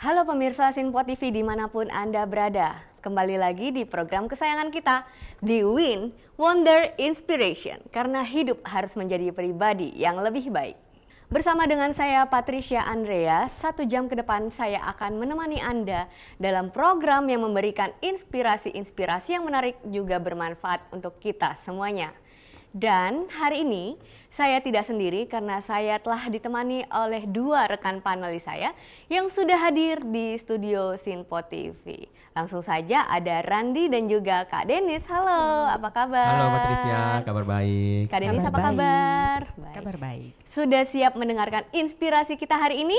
Halo pemirsa Sinpo TV dimanapun Anda berada. Kembali lagi di program kesayangan kita, di Win Wonder Inspiration. Karena hidup harus menjadi pribadi yang lebih baik. Bersama dengan saya Patricia Andrea, 1 jam ke depan saya akan menemani Anda dalam program yang memberikan inspirasi-inspirasi yang menarik juga bermanfaat untuk kita semuanya. Dan hari ini saya tidak sendiri karena saya telah ditemani oleh 2 rekan panelis saya yang sudah hadir di studio Sinpo TV. Langsung saja ada Randi dan juga Kak Denis. Halo, apa kabar? Halo Patricia, kabar baik. Kak Denis apa kabar? Baik. Kabar baik. Sudah siap mendengarkan inspirasi kita hari ini?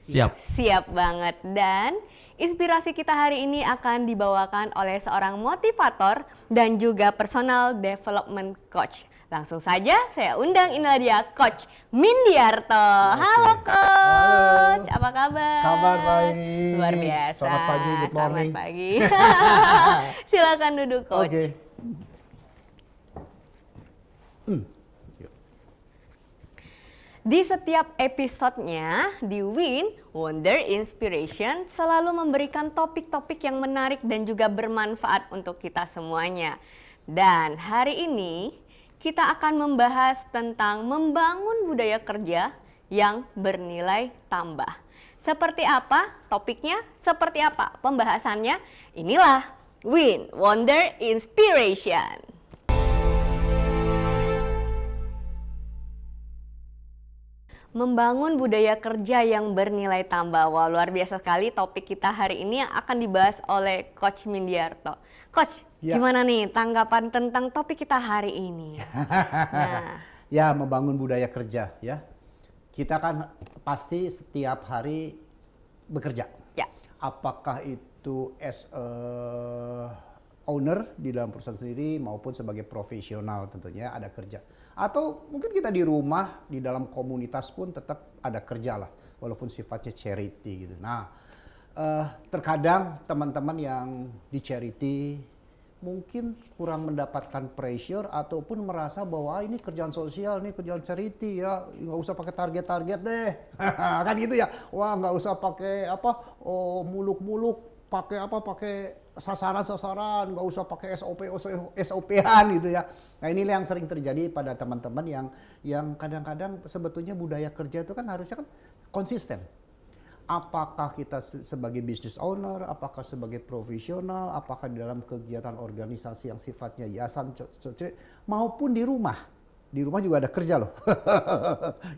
Siap. Siap banget. Dan inspirasi kita hari ini akan dibawakan oleh seorang motivator dan juga personal development coach. Langsung saja saya undang inilah dia Coach Mindiarto. Halo Coach, apa kabar? Kabar baik. Luar biasa. Selamat pagi, good morning. Selamat pagi. Silakan duduk Coach. Oke. Di setiap episodenya di Win Wonder Inspiration selalu memberikan topik-topik yang menarik dan juga bermanfaat untuk kita semuanya. Dan hari ini kita akan membahas tentang membangun budaya kerja yang bernilai tambah. Seperti apa topiknya? Seperti apa pembahasannya? Inilah Win Wonder Inspiration. Membangun budaya kerja yang bernilai tambah. Wah, luar biasa sekali topik kita hari ini yang akan dibahas oleh Coach Mindiarto. Coach, gimana nih tanggapan tentang topik kita hari ini? Nah. Ya, membangun budaya kerja ya. Kita kan pasti setiap hari bekerja. Ya. Apakah itu as a owner di dalam perusahaan sendiri maupun sebagai profesional tentunya ada kerja. Atau mungkin kita di rumah, di dalam komunitas pun tetap ada kerja lah, walaupun sifatnya charity gitu. Nah, terkadang teman-teman yang di charity mungkin kurang mendapatkan pressure ataupun merasa bahwa ini kerjaan sosial, ini kerjaan charity ya, nggak usah pakai target-target deh, kan gitu ya. Wah, nggak usah pakai apa, muluk-muluk, pakai sasaran-sasaran, nggak usah pakai SOP-an gitu ya. Nah, inilah yang sering terjadi pada teman-teman yang kadang-kadang sebetulnya budaya kerja itu kan harusnya kan konsisten. Apakah kita sebagai business owner, apakah sebagai profesional, apakah di dalam kegiatan organisasi yang sifatnya yayasan maupun di rumah. Di rumah juga ada kerja loh.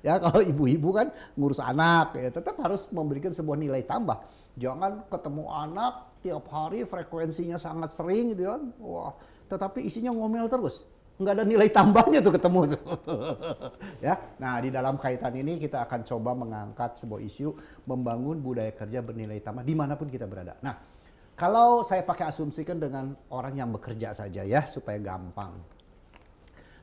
Ya, kalau ibu-ibu kan ngurus anak ya tetap harus memberikan sebuah nilai tambah. Jangan ketemu anak tiap hari frekuensinya sangat sering gitu kan. Wah, tetapi isinya ngomel terus. Nggak ada nilai tambahnya tuh ketemu tuh. Ya. Nah, di dalam kaitan ini kita akan coba mengangkat sebuah isu membangun budaya kerja bernilai tambah dimanapun kita berada. Nah, kalau saya pakai asumsikan dengan orang yang bekerja saja ya supaya gampang.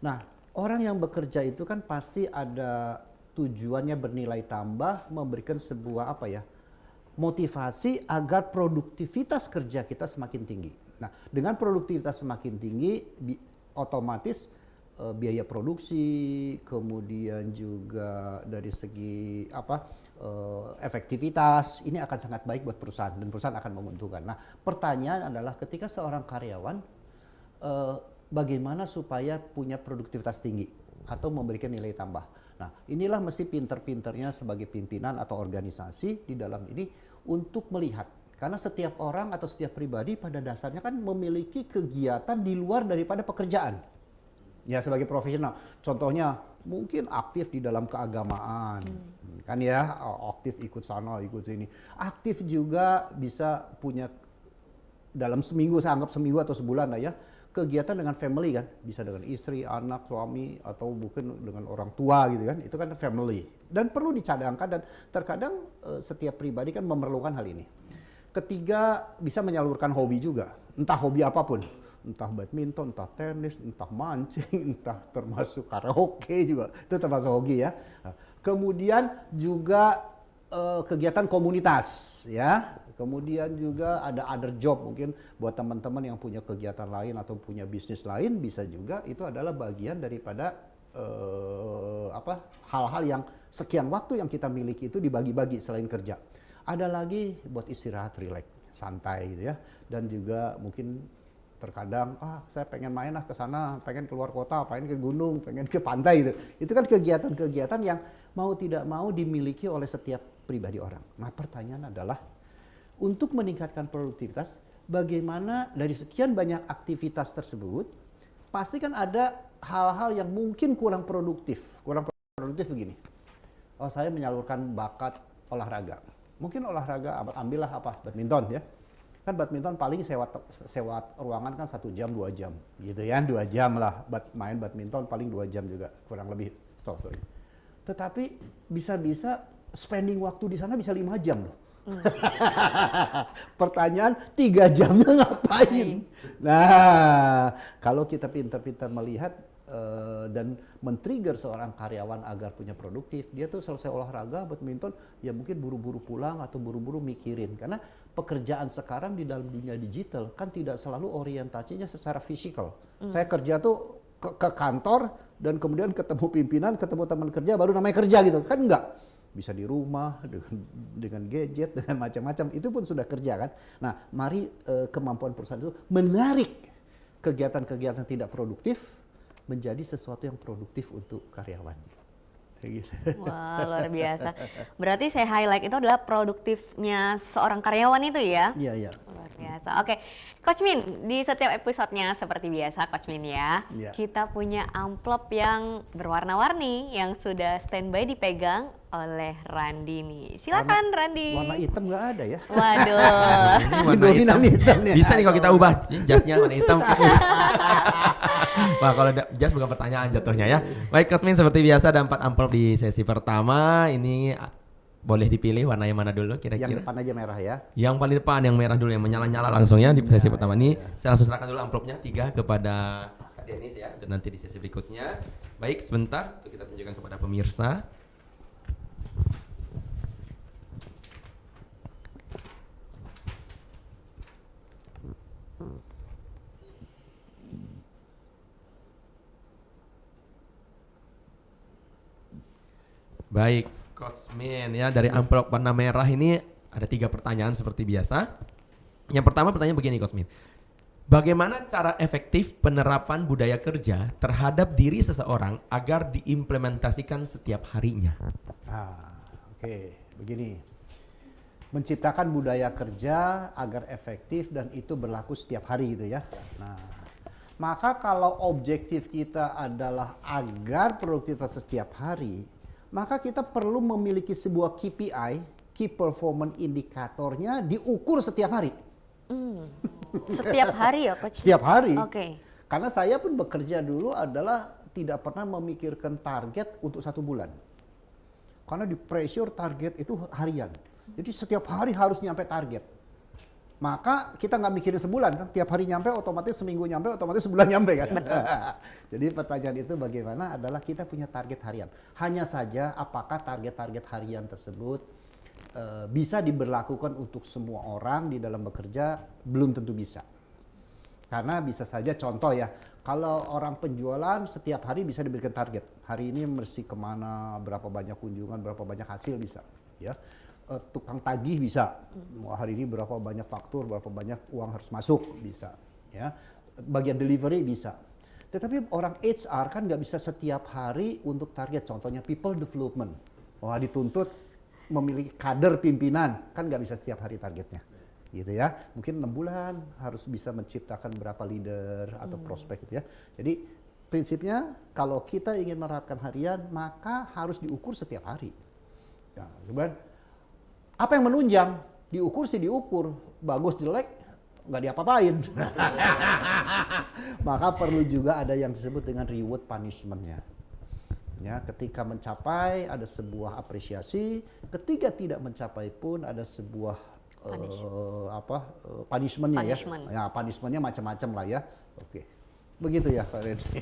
Nah, orang yang bekerja itu kan pasti ada tujuannya bernilai tambah, memberikan sebuah apa ya, motivasi agar produktivitas kerja kita semakin tinggi. Nah, dengan produktivitas semakin tinggi, otomatis biaya produksi, kemudian juga dari segi apa efektivitas ini akan sangat baik buat perusahaan dan perusahaan akan menguntungkan. Nah, pertanyaan adalah ketika seorang karyawan bagaimana supaya punya produktivitas tinggi atau memberikan nilai tambah. Nah, inilah mesti pinter-pinternya sebagai pimpinan atau organisasi di dalam ini untuk melihat. Karena setiap orang atau setiap pribadi pada dasarnya kan memiliki kegiatan di luar daripada pekerjaan. Ya, sebagai profesional. Contohnya mungkin aktif di dalam keagamaan. Kan ya, aktif ikut sana, ikut sini. Aktif juga bisa punya dalam seminggu, saya anggap seminggu atau sebulan lah ya, kegiatan dengan family kan, bisa dengan istri, anak, suami, atau mungkin dengan orang tua gitu kan, itu kan family. Dan perlu dicadangkan dan terkadang setiap pribadi kan memerlukan hal ini. Ketiga, bisa menyalurkan hobi juga, entah hobi apapun, entah badminton, entah tenis, entah mancing, entah termasuk karaoke juga, itu termasuk hobi ya. Kemudian juga kegiatan komunitas ya. Kemudian juga ada other job mungkin buat teman-teman yang punya kegiatan lain atau punya bisnis lain bisa juga itu adalah bagian daripada hal-hal yang sekian waktu yang kita miliki itu dibagi-bagi selain kerja. Ada lagi buat istirahat, relax, santai gitu ya. Dan juga mungkin terkadang saya pengen main ke sana, pengen keluar kota, pengen ke gunung, pengen ke pantai gitu. Itu kan kegiatan-kegiatan yang mau tidak mau dimiliki oleh setiap pribadi orang. Nah, pertanyaan adalah untuk meningkatkan produktivitas, bagaimana dari sekian banyak aktivitas tersebut, pasti kan ada hal-hal yang mungkin kurang produktif. Kurang produktif begini. Saya menyalurkan bakat olahraga. Mungkin olahraga ambillah badminton ya. Kan badminton paling sewa ruangan kan 1 jam 2 jam gitu ya, 2 jam lah main badminton paling 2 jam juga kurang lebih. Sorry. Tetapi bisa-bisa spending waktu di sana bisa 5 jam loh. Pertanyaan 3 jamnya ngapain? Nah, kalau kita pintar-pintar melihat dan men-trigger seorang karyawan agar punya produktif, dia tuh selesai olahraga badminton ya mungkin buru-buru pulang atau buru-buru mikirin, karena pekerjaan sekarang di dalam dunia digital kan tidak selalu orientasinya secara fisikal. Saya kerja tuh ke kantor dan kemudian ketemu pimpinan, ketemu teman kerja baru namanya kerja gitu kan, enggak. Bisa di rumah dengan gadget, dengan macam-macam, itu pun sudah kerja kan. Nah, mari kemampuan perusahaan itu menarik kegiatan-kegiatan tidak produktif menjadi sesuatu yang produktif untuk karyawan. Gitu. Wah, luar biasa. Berarti saya highlight itu adalah produktifnya seorang karyawan itu ya? Iya, iya. Luar biasa. Oke, Coach Min, di setiap episodenya seperti biasa Coach Min ya, kita punya amplop yang berwarna-warni yang sudah standby dipegang oleh Randi nih. Silakan Randi. Warna hitam nggak ada ya? Waduh. Warna hitam. Ya. Bisa nih kalau kita ubah jasnya warna hitam. Wah, kalau jas bukan pertanyaan jatuhnya ya. Baik Coach Min, seperti biasa ada 4 amplop di sesi pertama. Ini boleh dipilih warna yang mana dulu kira-kira? Yang depan aja merah ya. Yang paling depan yang merah dulu, yang menyala-nyala langsung ya di sesi pertama ini. Saya langsung serahkan dulu amplopnya 3 kepada Kak Denis ya, dan nanti di sesi berikutnya. Baik, sebentar untuk kita tunjukkan kepada pemirsa. Baik, Coach Min ya, dari amplop warna merah ini ada 3 pertanyaan seperti biasa. Yang pertama pertanyaan begini Coach Min. Bagaimana cara efektif penerapan budaya kerja terhadap diri seseorang agar diimplementasikan setiap harinya? Oke, begini. Menciptakan budaya kerja agar efektif dan itu berlaku setiap hari gitu ya. Nah, maka kalau objektif kita adalah agar produktivitas setiap hari, maka kita perlu memiliki sebuah KPI, Key Performance Indikatornya diukur setiap hari. Setiap hari ya Coach? Setiap hari. Oke. Karena saya pun bekerja dulu adalah tidak pernah memikirkan target untuk 1 bulan. Karena di pressure target itu harian. Jadi setiap hari harus nyampe target. Maka kita nggak mikirin sebulan kan, tiap hari nyampe otomatis seminggu nyampe, otomatis sebulan nyampe kan. Jadi pertanyaan itu bagaimana adalah kita punya target harian. Hanya saja apakah target-target harian tersebut bisa diberlakukan untuk semua orang di dalam bekerja, belum tentu bisa. Karena bisa saja contoh ya, kalau orang penjualan setiap hari bisa diberikan target. Hari ini mesti kemana, berapa banyak kunjungan, berapa banyak hasil bisa. Ya. Tukang tagih bisa, hari ini berapa banyak faktur, berapa banyak uang harus masuk bisa, ya. Bagian delivery bisa. Tetapi orang HR kan nggak bisa setiap hari untuk target, contohnya people development. Wah, dituntut memiliki kader pimpinan, kan nggak bisa setiap hari targetnya, gitu ya. Mungkin 6 bulan harus bisa menciptakan berapa leader atau prospek gitu ya. Jadi prinsipnya kalau kita ingin menerapkan harian, maka harus diukur setiap hari. Ya, kemudian apa yang menunjang? Diukur sih diukur, bagus jelek nggak diapa-apain. Maka perlu juga ada yang disebut dengan reward punishment-nya. Ya, ketika mencapai ada sebuah apresiasi, ketika tidak mencapai pun ada sebuah punishment-nya ya. Ya, punishment-nya macam-macam lah ya. Oke. Begitu ya Pak Reddy.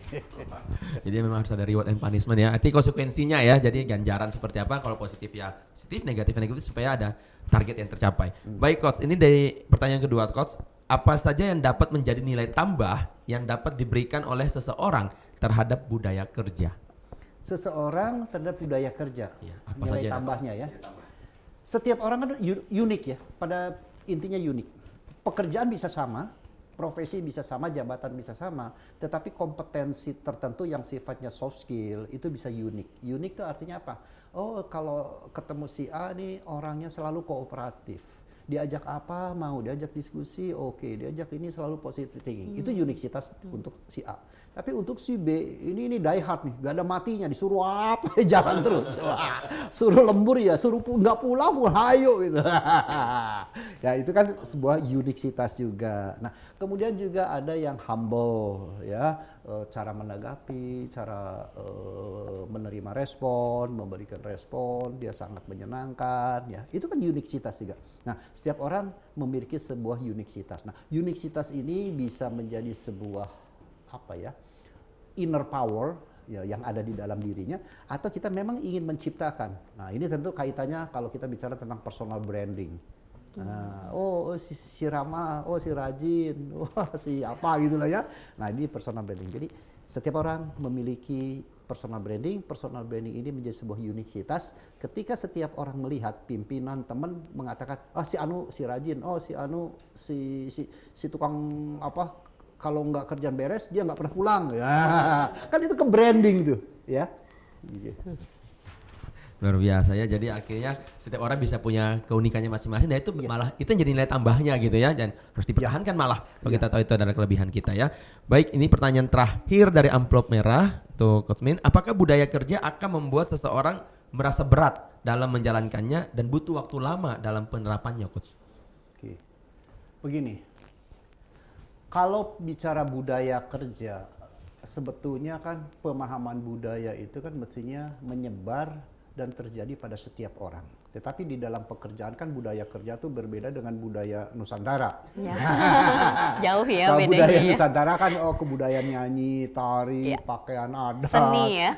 Jadi memang harus ada reward and punishment ya. Arti konsekuensinya ya. Jadi ganjaran seperti apa, kalau positif ya positif, negatif ya negatif, supaya ada target yang tercapai. Baik Coach, ini dari pertanyaan kedua Coach. Apa saja yang dapat menjadi nilai tambah yang dapat diberikan oleh seseorang terhadap budaya kerja? Seseorang terhadap budaya kerja. Ya, nilai tambahnya ya. Setiap orang kan unik ya, pada intinya unik. Pekerjaan bisa sama, profesi bisa sama, jabatan bisa sama, tetapi kompetensi tertentu yang sifatnya soft skill itu bisa unik. Unik itu artinya apa? Oh, kalau ketemu si A nih orangnya selalu kooperatif. Diajak apa mau, diajak diskusi, oke, diajak ini selalu positive thinking. Itu unikitas untuk si A. Tapi untuk si B, ini die hard nih, gak ada matinya, disuruh apa jalan terus. Wah, suruh lembur ya, suruh nggak pulang pun hayo gitu. Ya itu kan sebuah unikitas juga. Nah kemudian juga ada yang humble ya, cara menanggapi, cara menerima respon, memberikan respon, dia sangat menyenangkan ya. Itu kan unikitas juga. Nah setiap orang memiliki sebuah unikitas. Nah unikitas ini bisa menjadi sebuah apa ya, inner power ya, yang ada di dalam dirinya, atau kita memang ingin menciptakan. Nah ini tentu kaitannya kalau kita bicara tentang personal branding. Nah, si Rama, si Rajin, si apa gitu lah ya. Nah ini personal branding. Jadi setiap orang memiliki personal branding. Personal branding ini menjadi sebuah unikitas. Ketika setiap orang melihat pimpinan, teman mengatakan, si Anu, si Rajin, si Anu, si tukang apa, kalau nggak kerjaan beres dia nggak pernah pulang ya. Kan itu ke branding tuh ya. Luar biasa ya, jadi akhirnya setiap orang bisa punya keunikannya masing-masing, dan itu malah itu yang jadi nilai tambahnya gitu ya, dan harus dipertahankan malah kalau kita tahu itu adalah kelebihan kita ya. Baik, ini pertanyaan terakhir dari amplop merah tuh Coach Min, apakah budaya kerja akan membuat seseorang merasa berat dalam menjalankannya dan butuh waktu lama dalam penerapannya, Coach? Oke. Begini, kalau bicara budaya kerja, sebetulnya kan pemahaman budaya itu kan mestinya menyebar dan terjadi pada setiap orang. Tetapi di dalam pekerjaan kan budaya kerja itu berbeda dengan budaya Nusantara. Ya. Jauh ya kalau bedanya budaya ya. Nusantara kan kebudayaan nyanyi, tari, pakai adat,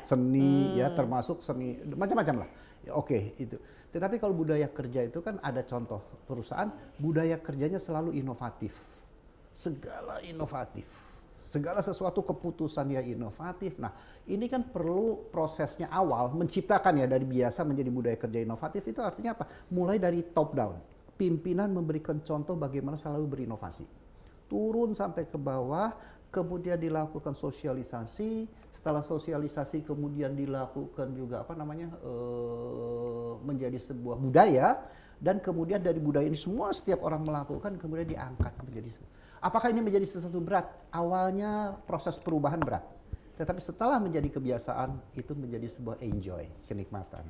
seni ya, termasuk seni macam-macam lah. Ya, oke, itu. Tetapi kalau budaya kerja itu kan ada contoh perusahaan budaya kerjanya selalu inovatif. Segala inovatif. Segala sesuatu keputusan ya inovatif. Nah, ini kan perlu prosesnya awal menciptakan ya, dari biasa menjadi budaya kerja inovatif. Itu artinya apa? Mulai dari top down. Pimpinan memberikan contoh bagaimana selalu berinovasi. Turun sampai ke bawah, kemudian dilakukan sosialisasi. Setelah sosialisasi kemudian dilakukan juga apa namanya? Menjadi sebuah budaya, dan kemudian dari budaya ini semua setiap orang melakukan kemudian diangkat menjadi. Apakah ini menjadi sesuatu berat? Awalnya proses perubahan berat. Tetapi setelah menjadi kebiasaan, itu menjadi sebuah enjoy, kenikmatan.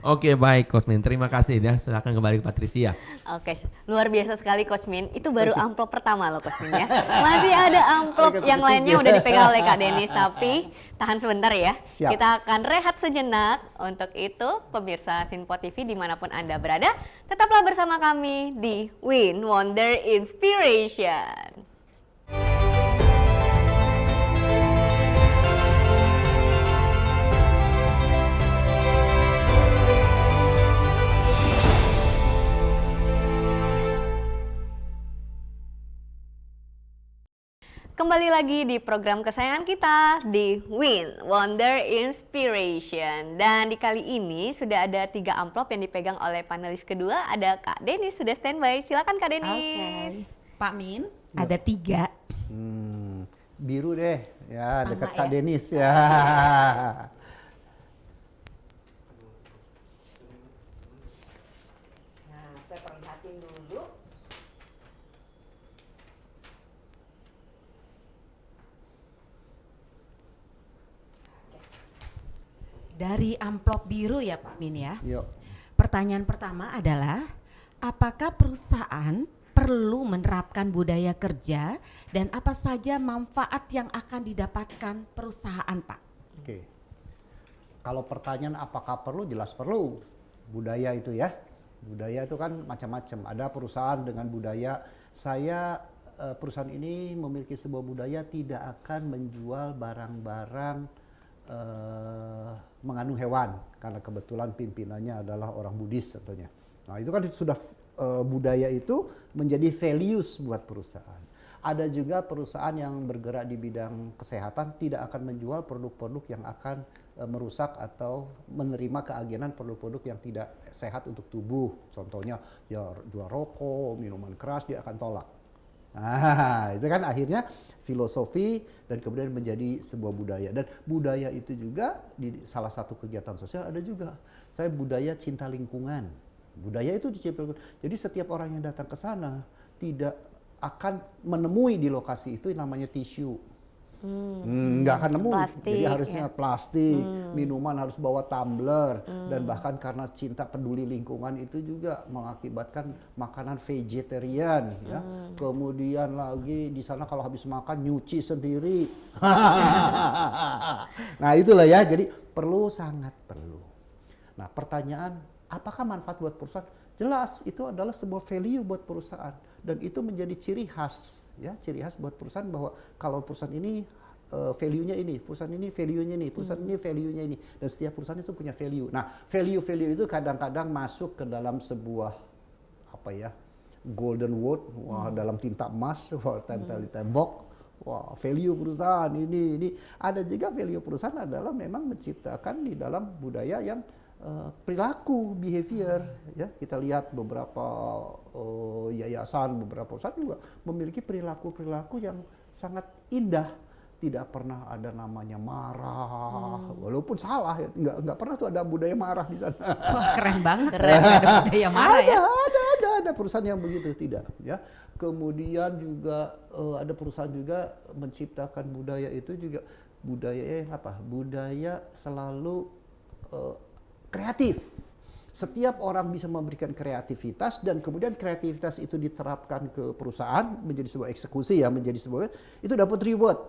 Oke, baik Coach Min, terima kasih ya. Silakan kembali ke Patricia. Oke, luar biasa sekali Coach Min. Itu baru amplop pertama loh Coach Min ya. Masih ada amplop yang lainnya udah dipegang oleh Kak Denis, tapi tahan sebentar ya. Siap. Kita akan rehat sejenak. Untuk itu, pemirsa Sinpo TV dimanapun Anda berada, tetaplah bersama kami di Win Wonder Inspiration. Kembali lagi di program kesayangan kita di Win Wonder Inspiration. Dan di kali ini sudah ada 3 amplop yang dipegang oleh panelis kedua. Ada Kak Denis sudah standby. Silakan Kak Denis. Oke. Pak Min, ada 3. Biru deh, ya Sama dekat ya. Kak Denis ya. Nah, saya perlihatin dulu. Dari amplop biru ya Pak Min ya. Yuk. Pertanyaan pertama adalah, apakah perusahaan perlu menerapkan budaya kerja dan apa saja manfaat yang akan didapatkan perusahaan Pak? Oke. Kalau pertanyaan apakah perlu, jelas perlu. Budaya itu ya. Budaya itu kan macam-macam. Ada perusahaan dengan budaya, perusahaan ini memiliki sebuah budaya tidak akan menjual barang-barang mengandung hewan, karena kebetulan pimpinannya adalah orang Buddhis tentunya. Nah itu kan sudah budaya itu menjadi values buat perusahaan. Ada juga perusahaan yang bergerak di bidang kesehatan tidak akan menjual produk-produk yang akan merusak atau menerima keagenan produk-produk yang tidak sehat untuk tubuh. Contohnya ya jual rokok, minuman keras dia akan tolak. Nah, itu kan akhirnya filosofi dan kemudian menjadi sebuah budaya. Dan budaya itu juga di salah satu kegiatan sosial ada juga. Saya budaya cinta lingkungan. Budaya itu diciptakan. Jadi setiap orang yang datang ke sana tidak akan menemui di lokasi itu yang namanya tisu. Nggak akan nemu. Plastik, Jadi harusnya ya. plastik, minuman harus bawa tumbler, dan bahkan karena cinta peduli lingkungan itu juga mengakibatkan makanan vegetarian, ya. Kemudian lagi di sana kalau habis makan nyuci sendiri. Nah itulah ya. Jadi perlu, sangat perlu. Nah pertanyaan, apakah manfaat buat perusahaan? Jelas itu adalah sebuah value buat perusahaan dan itu menjadi ciri khas, ya, ciri khas buat perusahaan bahwa kalau perusahaan ini value-nya ini, perusahaan ini value-nya ini, perusahaan ini value-nya ini, dan setiap perusahaan itu punya value. Nah, value-value itu kadang-kadang masuk ke dalam sebuah apa ya, golden word, wah, dalam tinta emas, wah, tempel di tembok. Wah, value perusahaan ini. Ada juga value perusahaan adalah memang menciptakan di dalam budaya yang perilaku, behavior, ya. Kita lihat beberapa yayasan, beberapa perusahaan juga memiliki perilaku-perilaku yang sangat indah. Tidak pernah ada namanya marah, walaupun salah, ya. Nggak pernah tuh ada budaya marah di sana. Wah, keren banget. Keren. Ada budaya marah ya. Ada perusahaan yang begitu, tidak, ya. Kemudian juga ada perusahaan juga menciptakan budaya itu juga budaya apa? Budaya selalu kreatif. Setiap orang bisa memberikan kreativitas dan kemudian kreativitas itu diterapkan ke perusahaan menjadi sebuah eksekusi, ya, menjadi sebuah, itu dapat reward.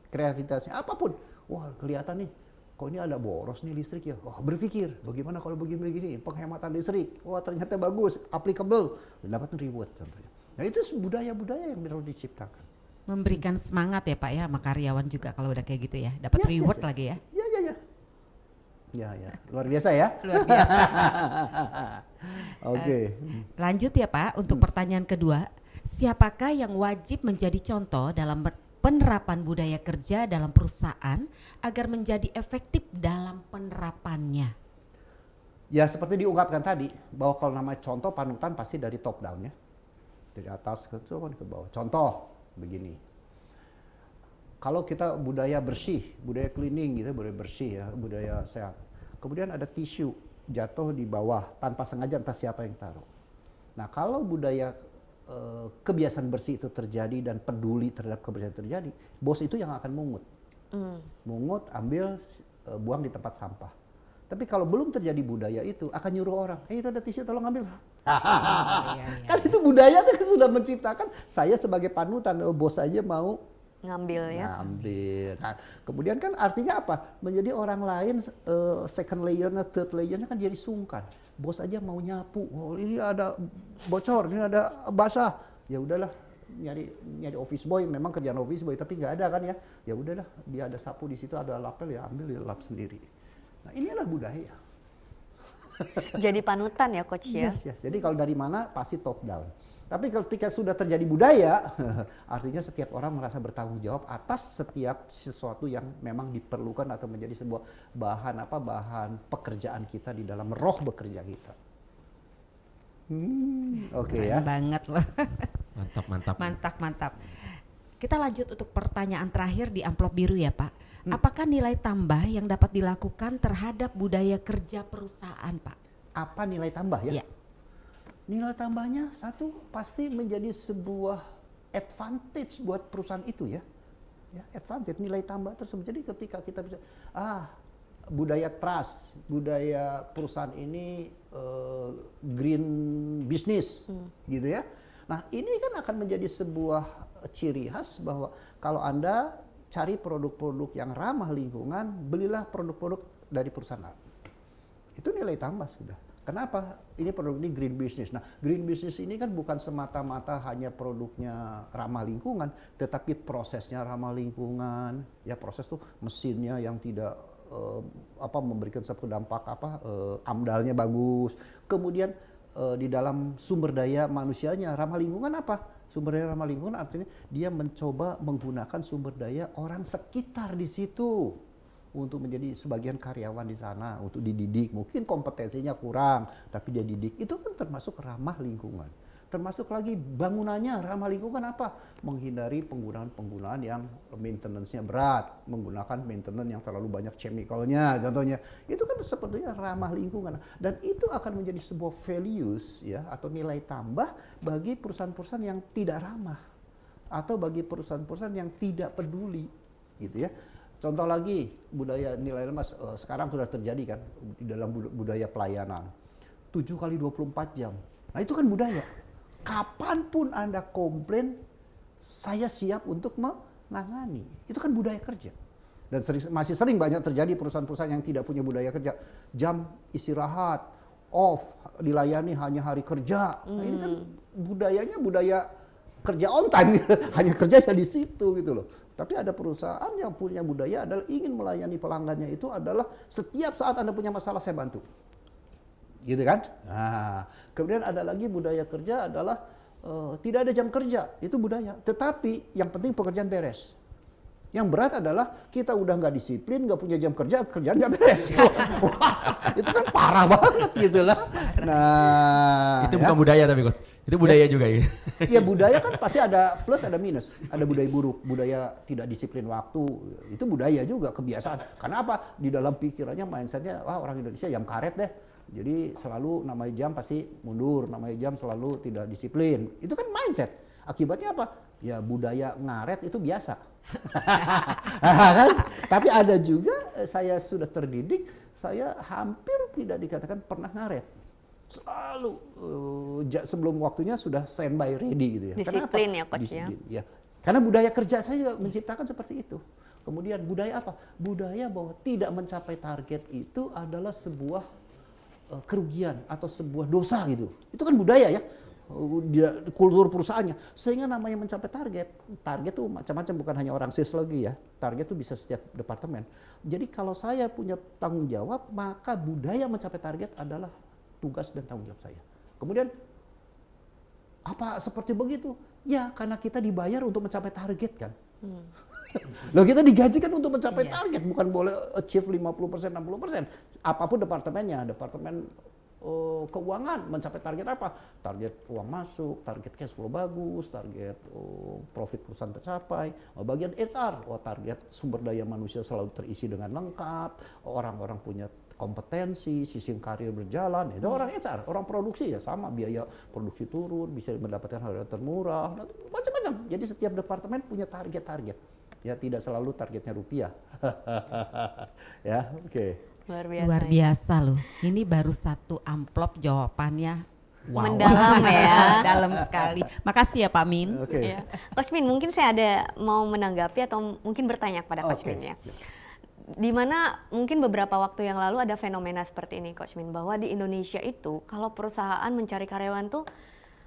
Kreativitasnya apapun. Wah, kelihatan nih, kok ini ada boros nih listrik ya. Wah, berpikir bagaimana kalau begini-begini, penghematan listrik. Wah, ternyata bagus, applicable. Dapat reward contohnya. Nah, itu budaya-budaya yang perlu diciptakan. Memberikan semangat ya Pak ya sama karyawan juga kalau udah kayak gitu ya. Dapat Yes, reward yes. lagi ya. Ya. Luar biasa ya. Luar biasa. Oke. Lanjut ya Pak, untuk pertanyaan kedua, siapakah yang wajib menjadi contoh dalam penerapan budaya kerja dalam perusahaan agar menjadi efektif dalam penerapannya? Ya seperti diungkapkan tadi, bahwa kalau namanya contoh panutan pasti dari top down, ya. Dari atas ke bawah. Contoh begini. Kalau kita budaya bersih, budaya cleaning gitu, budaya bersih, ya, budaya sehat. Kemudian ada tisu jatuh di bawah tanpa sengaja, entah siapa yang taruh. Nah, kalau budaya kebiasaan bersih itu terjadi dan peduli terhadap kebersihan terjadi, bos itu yang akan mungut. Mungut, ambil, buang di tempat sampah. Tapi kalau belum terjadi budaya itu, akan nyuruh orang, itu ada tisu, tolong ambil. Iya. Kan itu budaya itu sudah menciptakan, saya sebagai panutan, bos aja mau Ngambil ya. ngambil. Nah, kemudian kan artinya apa? Menjadi orang lain second layer-nya, third layer-nya kan jadi sungkan. Bos aja mau nyapu. Oh, ini ada bocor, ini ada basah. Ya udahlah, nyari office boy, memang kerjaan office boy, tapi nggak ada kan ya. Ya udahlah, dia ada sapu di situ, ada lapel, ya ambil, dia lap sendiri. Nah, inilah budaya. Jadi panutan ya coach ya. Yes. Jadi kalau dari mana pasti top down. Tapi ketika sudah terjadi budaya, artinya setiap orang merasa bertanggung jawab atas setiap sesuatu yang memang diperlukan atau menjadi sebuah bahan pekerjaan kita di dalam roh bekerja kita. Oke ya. Keren banget loh. Mantap. Kita lanjut untuk pertanyaan terakhir di amplop biru ya Pak. Apakah nilai tambah yang dapat dilakukan terhadap budaya kerja perusahaan Pak? Apa nilai tambah ya? Iya. Nilai tambahnya satu pasti menjadi sebuah advantage buat perusahaan itu ya. Ya, advantage, nilai tambah tersebut. Jadi ketika kita bisa budaya trust, budaya perusahaan ini green business gitu ya. Nah, ini kan akan menjadi sebuah ciri khas bahwa kalau Anda cari produk-produk yang ramah lingkungan, belilah produk-produk dari perusahaan A. Itu nilai tambah sudah. Kenapa? Ini produk ini green business. Nah, green business ini kan bukan semata-mata hanya produknya ramah lingkungan, tetapi prosesnya ramah lingkungan. Ya, proses tuh mesinnya yang tidak memberikan satu dampak amdalnya bagus. Kemudian di dalam sumber daya manusianya ramah lingkungan apa? Sumber daya ramah lingkungan artinya dia mencoba menggunakan sumber daya orang sekitar di situ. untuk menjadi sebagian karyawan di sana, untuk dididik. Mungkin kompetensinya kurang, tapi dia didik. Itu kan termasuk ramah lingkungan. Termasuk lagi bangunannya ramah lingkungan apa? Menghindari penggunaan-penggunaan yang maintenance-nya berat, menggunakan maintenance yang terlalu banyak chemical-nya contohnya. Itu kan sebetulnya ramah lingkungan. Dan itu akan menjadi sebuah values ya atau nilai tambah bagi perusahaan-perusahaan yang tidak ramah atau bagi perusahaan-perusahaan yang tidak peduli gitu ya. Contoh lagi budaya nilai mas sekarang sudah terjadi kan di dalam budaya pelayanan 7 kali 24 jam. Nah itu kan budaya. Kapanpun Anda komplain, saya siap untuk menangani. Itu kan budaya kerja. Dan masih sering banyak terjadi perusahaan-perusahaan yang tidak punya budaya kerja. Jam istirahat, off, dilayani hanya hari kerja. Nah ini kan budayanya budaya kerja on time, hanya kerja di situ gitu loh. Tapi ada perusahaan yang punya budaya adalah ingin melayani pelanggannya itu adalah setiap saat Anda punya masalah saya bantu. Gitu kan? Nah, kemudian ada lagi budaya kerja adalah tidak ada jam kerja, itu budaya. Tetapi yang penting pekerjaan beres. Yang berat adalah kita udah nggak disiplin, nggak punya jam kerja, kerjaan nggak beres. Wah, itu kan parah banget gitu lah. Nah, Itu bukan budaya tapi Coach, itu budaya juga ya. Ya budaya kan pasti ada plus ada minus. Ada budaya buruk, budaya tidak disiplin waktu, itu budaya juga kebiasaan. Karena apa? Di dalam pikirannya, mindsetnya, wah orang Indonesia jam karet deh. Jadi selalu namanya jam pasti mundur, namanya jam selalu tidak disiplin. Itu kan mindset. Akibatnya apa? Ya budaya ngaret itu biasa. Kan? Tapi ada juga saya sudah terdidik, saya hampir tidak dikatakan pernah ngaret. Selalu sebelum waktunya sudah standby ready gitu ya. Disiplin Kenapa? ya Coach ya. Disiplin, ya. Karena budaya kerja saya juga menciptakan seperti itu. Kemudian budaya apa? Budaya bahwa tidak mencapai target itu adalah sebuah kerugian atau sebuah dosa gitu. Itu kan budaya ya. Kultur perusahaannya. Sehingga namanya mencapai target. Target tuh macam-macam, bukan hanya orang sales lagi ya. Target tuh bisa setiap departemen. Jadi kalau saya punya tanggung jawab, maka budaya mencapai target adalah tugas dan tanggung jawab saya. Kemudian apa seperti begitu? Ya karena kita dibayar untuk mencapai target kan. Loh kita digaji kan untuk mencapai target, bukan boleh achieve 50%, 60%. Apapun departemennya, departemen keuangan mencapai target apa? Target uang masuk, target cash flow bagus, target profit perusahaan tercapai. Bagian HR, target sumber daya manusia selalu terisi dengan lengkap, orang-orang punya kompetensi, sistem karir berjalan, itu orang HR, orang produksi ya sama, biaya produksi turun, bisa mendapatkan harga termurah, macam-macam. Jadi setiap departemen punya target-target. Ya tidak selalu targetnya rupiah. Ya, oke. Luar biasa loh. Ini baru satu amplop jawabannya. Wow. Mendalam ya. Dalam sekali. Makasih ya Pak Min. Oke. Ya. Coach Min, mungkin saya ada mau menanggapi atau mungkin bertanya kepada Coach Oke. Min ya. Di mana mungkin beberapa waktu yang lalu ada fenomena seperti ini Coach Min, bahwa di Indonesia itu kalau perusahaan mencari karyawan tuh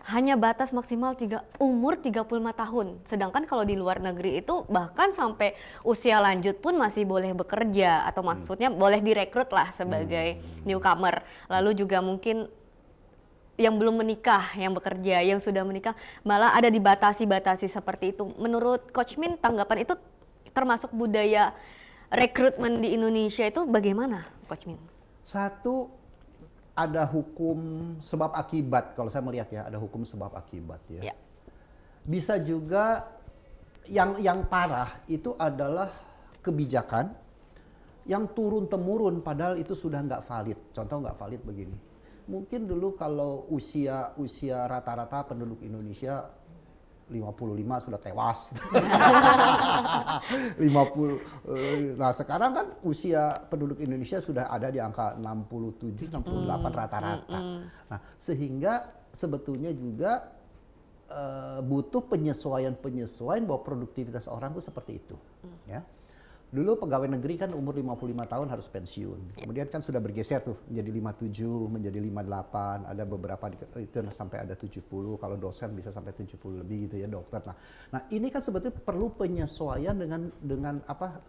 hanya batas maksimal umur 35 tahun. Sedangkan kalau di luar negeri itu bahkan sampai usia lanjut pun masih boleh bekerja atau maksudnya boleh direkrut lah sebagai newcomer. Lalu juga mungkin yang belum menikah, yang bekerja, yang sudah menikah malah ada dibatasi-batasi seperti itu. Menurut Coach Min, tanggapan itu termasuk budaya rekrutmen di Indonesia itu bagaimana Coach Min? Satu, ada hukum sebab akibat, kalau saya melihat ya, ada hukum sebab akibat ya. Bisa juga yang parah itu adalah kebijakan yang turun temurun padahal itu sudah nggak valid. Contoh nggak valid begini. Mungkin dulu kalau usia rata-rata penduduk Indonesia 55 sudah tewas. 50. Nah, sekarang kan usia penduduk Indonesia sudah ada di angka 67, 68 rata-rata. Nah, sehingga sebetulnya juga butuh penyesuaian bahwa produktivitas orang itu seperti itu, ya. Dulu pegawai negeri kan umur 55 tahun harus pensiun. Kemudian kan sudah bergeser tuh menjadi 57, menjadi 58, ada beberapa itu sampai ada 70, kalau dosen bisa sampai 70 lebih gitu ya, dokter. Nah, ini kan sebetulnya perlu penyesuaian dengan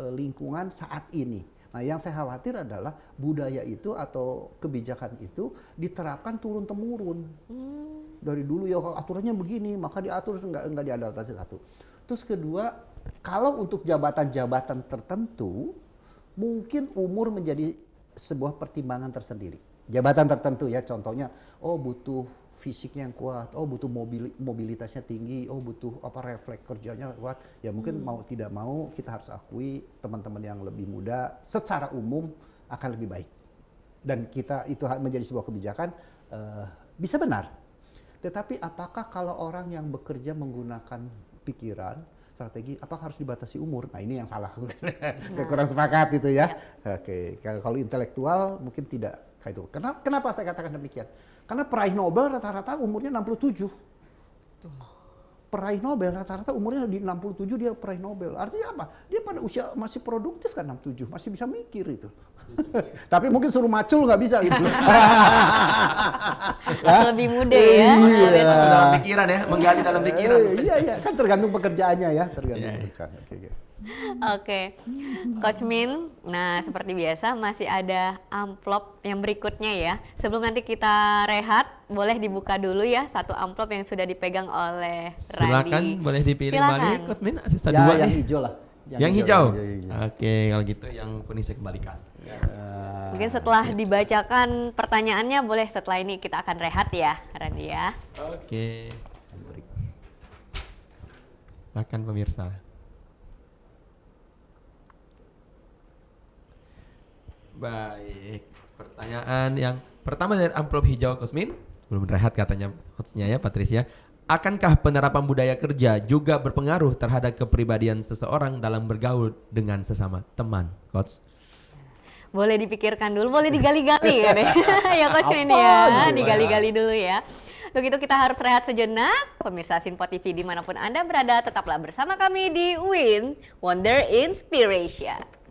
lingkungan saat ini. Nah, yang saya khawatir adalah budaya itu atau kebijakan itu diterapkan turun temurun. Dari dulu ya kalau aturannya begini, maka diatur enggak diadaptasi satu. Terus kedua, kalau untuk jabatan-jabatan tertentu Mungkin umur menjadi sebuah pertimbangan tersendiri. Jabatan tertentu ya, contohnya, oh butuh fisiknya yang kuat, oh butuh mobilitasnya tinggi, oh butuh refleks kerjanya kuat. Ya mungkin mau tidak mau kita harus akui teman-teman yang lebih muda secara umum akan lebih baik. Dan kita itu menjadi sebuah kebijakan bisa benar. Tetapi apakah kalau orang yang bekerja menggunakan pikiran, strategi, apakah harus dibatasi umur? Nah ini yang salah. Saya kurang sepakat itu ya. Oke, kalau intelektual mungkin tidak kayak itu. Kenapa saya katakan demikian? Karena peraih Nobel rata-rata umurnya 67. Peraih Nobel rata-rata umurnya di 67 dia peraih Nobel. Artinya apa? Dia pada usia masih produktif kan 67, masih bisa mikir itu. Tapi mungkin suruh macul nggak bisa gitu. Lebih muda ya. Iya. Dalam pikiran ya, menggali dalam pikiran. Iya, kan tergantung pekerjaannya ya, tergantung Iya. pekerjaan. Oke. Oke, Coach Min. Nah, seperti biasa masih ada amplop yang berikutnya ya. Sebelum nanti kita rehat, boleh dibuka dulu ya satu amplop yang sudah dipegang oleh Randy. Silakan, boleh dipilih Silakan. Mali, Coach Min, sisa Ya, dua yang nih. hijau lah. Yang hijau. hijau. Oke, kalau gitu yang kuning saya kembalikan. Mungkin setelah dibacakan pertanyaannya, boleh setelah ini kita akan rehat ya, Randy ya. Oke. Makan pemirsa. Baik, pertanyaan yang pertama dari amplop hijau Kosmin. Sebelum rehat katanya hostnya ya Patricia. Akankah penerapan budaya kerja juga berpengaruh terhadap kepribadian seseorang dalam bergaul dengan sesama teman, Coach? Boleh dipikirkan dulu, boleh digali-gali ya deh. Ya Coach Min ya, digali-gali dulu ya. Untuk itu kita harus rehat sejenak. Pemirsa Sinpo TV dimanapun Anda berada, tetaplah bersama kami di WIN Wonder Inspiration.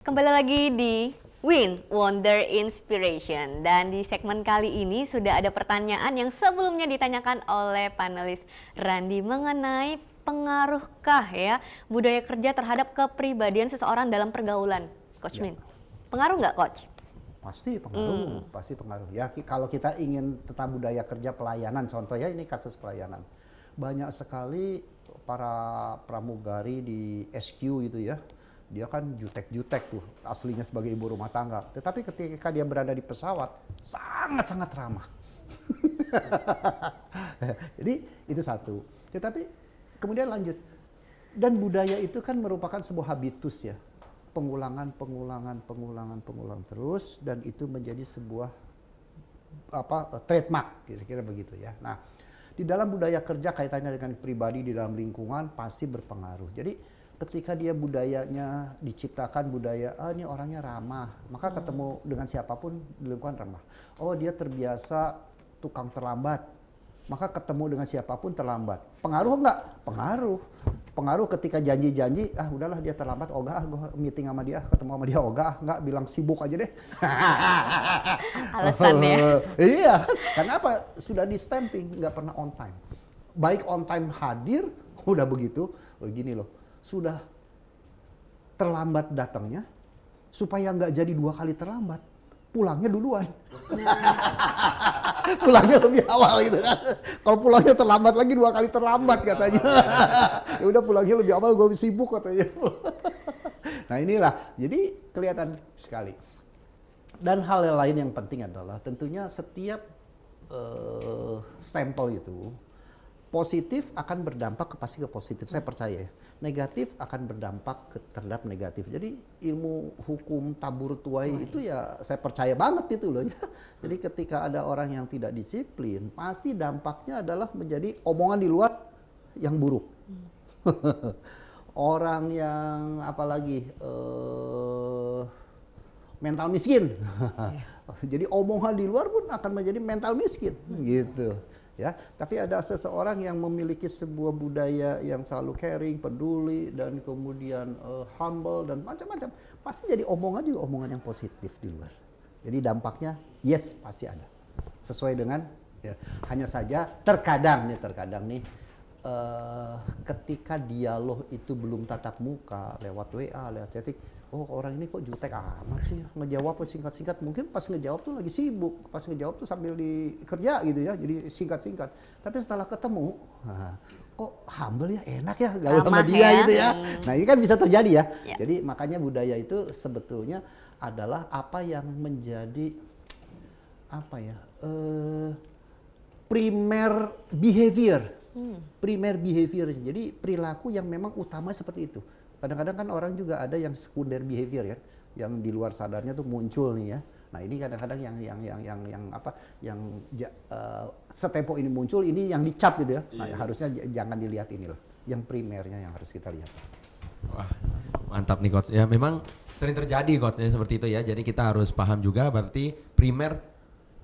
Kembali lagi di WIN Wonder Inspiration, dan di segmen kali ini sudah ada pertanyaan yang sebelumnya ditanyakan oleh panelis Randy mengenai pengaruhkah ya budaya kerja terhadap kepribadian seseorang dalam pergaulan, Coach Min? Pengaruh nggak, Coach? Pasti pengaruh, pasti pengaruh. Ya kalau kita ingin tentang budaya kerja pelayanan, contoh ya ini kasus pelayanan. Banyak sekali para pramugari di SQ gitu ya. Dia kan jutek-jutek tuh, aslinya sebagai ibu rumah tangga. Tetapi ketika dia berada di pesawat, sangat-sangat ramah. Jadi itu satu. Tetapi kemudian lanjut. Dan budaya itu kan merupakan sebuah habitus ya. Pengulangan terus, dan itu menjadi sebuah trademark, kira-kira begitu ya. Nah, di dalam budaya kerja kaitannya dengan pribadi di dalam lingkungan pasti berpengaruh. Jadi ketika dia budayanya diciptakan budaya, ini orangnya ramah, maka ketemu dengan siapapun di lingkungan ramah. Oh dia terbiasa tukang terlambat, maka ketemu dengan siapapun terlambat. Pengaruh enggak? Pengaruh. Pengaruh ketika janji-janji, udahlah dia terlambat, ogah gue meeting sama dia, ketemu sama dia, ogah enggak, bilang sibuk aja deh. Alasan ya. Iya, kenapa? Sudah di stamping, nggak pernah on time. Baik on time hadir, udah begitu, begini loh. Sudah terlambat datangnya, supaya nggak jadi 2 kali terlambat, pulangnya duluan. Pulangnya lebih awal gitu kan. Kalau pulangnya terlambat lagi 2 kali terlambat katanya. Ya udah pulangnya lebih awal, gue sibuk katanya. Nah inilah, jadi kelihatan sekali. Dan hal yang lain yang penting adalah tentunya setiap stempel itu positif akan berdampak pasti ke positif, saya percaya ya. Negatif akan berdampak terhadap negatif. Jadi ilmu hukum tabur tuai itu ya saya percaya banget itu loh. Jadi ketika ada orang yang tidak disiplin, pasti dampaknya adalah menjadi omongan di luar yang buruk. Orang yang apalagi mental miskin. Jadi omongan di luar pun akan menjadi mental miskin gitu. Ya, tapi ada seseorang yang memiliki sebuah budaya yang selalu caring, peduli, dan kemudian humble dan macam-macam, pasti jadi omongan juga omongan yang positif di luar. Jadi dampaknya yes pasti ada. Sesuai dengan ya, hanya saja terkadang nih ketika dialog itu belum tatap muka, lewat WA, lewat chatting, oh orang ini kok jutek amat sih, ngejawab singkat-singkat. Mungkin pas ngejawab tuh lagi sibuk, pas ngejawab tuh sambil kerja gitu ya, jadi singkat-singkat. Tapi setelah ketemu, kok humble ya, enak ya gaul sama Ramah dia ya. gitu ya. Nah ini kan bisa terjadi ya. Ya. Jadi makanya budaya itu sebetulnya adalah apa yang menjadi apa ya, primer behavior. Primer behavior, jadi perilaku yang memang utama seperti itu. Kadang-kadang kan orang juga ada yang sekunder behavior ya, yang di luar sadarnya tuh muncul nih ya. Nah ini kadang-kadang setempo ini muncul, ini yang dicap gitu ya. Nah, harusnya jangan dilihat ini loh, yang primernya yang harus kita lihat. Wah, mantap nih coach. Ya memang sering terjadi coachnya seperti itu ya. Jadi kita harus paham juga berarti primer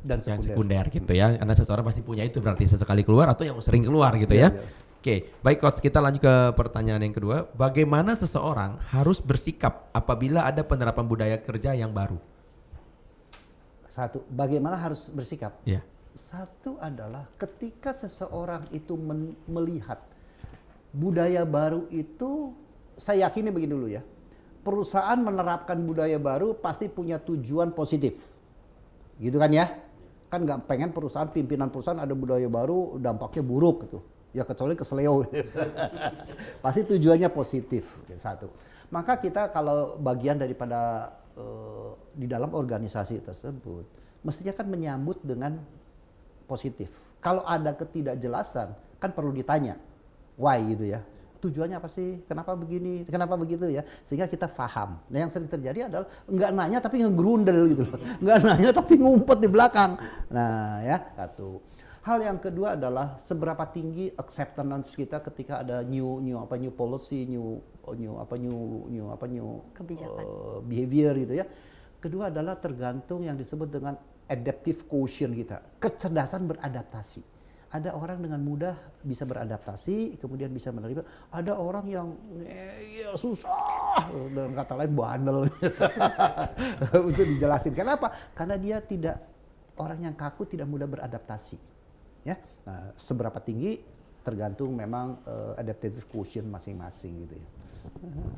Dan yang sekunder. sekunder gitu ya. Karena seseorang pasti punya itu berarti sesekali keluar atau yang sering keluar gitu Iya, ya. iya. Oke, baik coach, kita lanjut ke pertanyaan yang kedua. Bagaimana seseorang harus bersikap apabila ada penerapan budaya kerja yang baru? Satu, bagaimana harus bersikap? Ya. Satu adalah ketika seseorang itu melihat budaya baru itu, saya yakini begini dulu ya. Perusahaan menerapkan budaya baru pasti punya tujuan positif. Gitu kan ya? Kan nggak pengen pimpinan perusahaan ada budaya baru dampaknya buruk gitu. Ya kecuali keseleo. Pasti tujuannya positif. Satu. Maka kita kalau bagian daripada di dalam organisasi tersebut, mestinya kan menyambut dengan positif. Kalau ada ketidakjelasan, kan perlu ditanya, why gitu ya. Tujuannya apa sih? Kenapa begini? Kenapa begitu ya? Sehingga kita paham. Nah yang sering terjadi adalah nggak nanya tapi ngegrundel gitu loh. Nggak nanya tapi ngumpet di belakang. Nah ya, satu. Hal yang kedua adalah seberapa tinggi acceptance kita ketika ada new policy, new Kebijakan. behavior gitu ya. Kedua adalah tergantung yang disebut dengan adaptive quotient kita, kecerdasan beradaptasi. Ada orang dengan mudah bisa beradaptasi, kemudian bisa menerima. Ada orang yang susah, dengan kata lain bandel untuk dijelasin. Kenapa? Karena dia orang yang kaku tidak mudah beradaptasi. Ya, nah, seberapa tinggi tergantung memang adaptive quotient masing-masing gitu ya.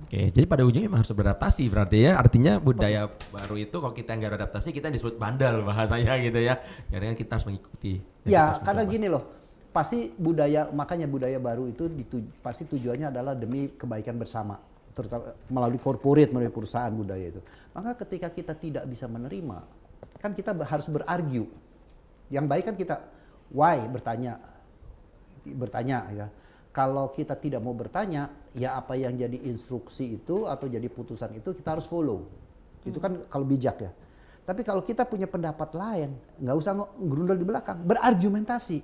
Oke, jadi pada ujungnya memang harus beradaptasi berarti ya. Artinya budaya baru itu kalau kita nggak beradaptasi kita disebut bandel bahasanya gitu ya. Jadi kan kita harus mengikuti. Ya, karena gini loh, pasti makanya budaya baru itu pasti tujuannya adalah demi kebaikan bersama, terutama melalui corporate, melalui perusahaan budaya itu. Maka ketika kita tidak bisa menerima, kan kita harus berargue. Yang baik kan kita why bertanya ya. Kalau kita tidak mau bertanya, ya apa yang jadi instruksi itu atau jadi putusan itu kita harus follow. Itu kan kalau bijak ya. Tapi kalau kita punya pendapat lain, nggak usah ngerundel di belakang, berargumentasi.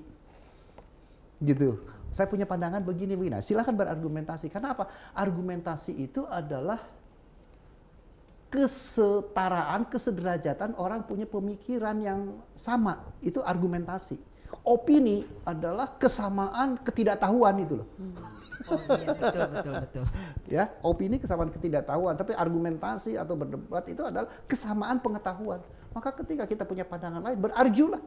Gitu. Saya punya pandangan begini. Nah, silakan berargumentasi. Karena apa? Argumentasi itu adalah kesetaraan, kesederajatan orang punya pemikiran yang sama. Itu argumentasi. Opini adalah kesamaan ketidaktahuan itu loh. Oh iya, betul. Ya, opini kesamaan ketidaktahuan, tapi argumentasi atau berdebat itu adalah kesamaan pengetahuan. Maka ketika kita punya pandangan lain, berargu lah.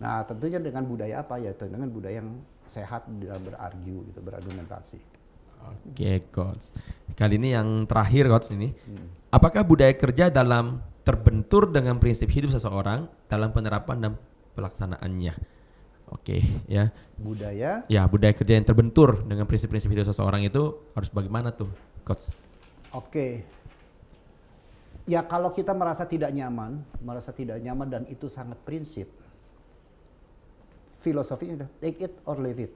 Nah, tentunya dengan budaya apa ya? Dengan budaya yang sehat dalam berargu gitu, berargumentasi. Oke, coach. Kali ini yang terakhir coach ini. Apakah budaya kerja terbentur dengan prinsip hidup seseorang dalam penerapan dan pelaksanaannya? Oke, ya. Budaya Budaya kerja yang terbentur dengan prinsip-prinsip hidup seseorang itu harus bagaimana tuh, coach? Oke. Ya kalau kita merasa tidak nyaman dan itu sangat prinsip. Filosofinya take it or leave it.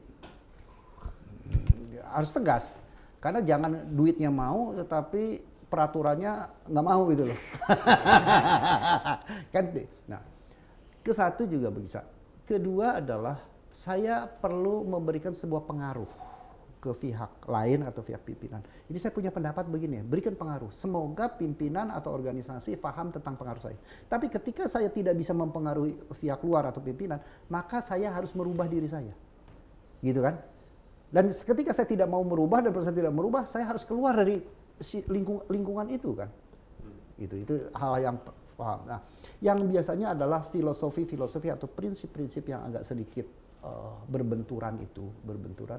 Harus tegas. Karena jangan duitnya mau tetapi peraturannya nggak mau gitu loh. Kan. Nah, ke satu juga bisa. Kedua adalah saya perlu memberikan sebuah pengaruh ke pihak lain atau pihak pimpinan. Ini saya punya pendapat begini, berikan pengaruh. Semoga pimpinan atau organisasi paham tentang pengaruh saya. Tapi ketika saya tidak bisa mempengaruhi pihak luar atau pimpinan, maka saya harus merubah diri saya. Gitu kan? Dan ketika saya tidak mau merubah dan perusahaan tidak merubah, saya harus keluar dari lingkungan itu kan. Itu hal yang paham. Nah, yang biasanya adalah filosofi atau prinsip-prinsip yang agak sedikit berbenturan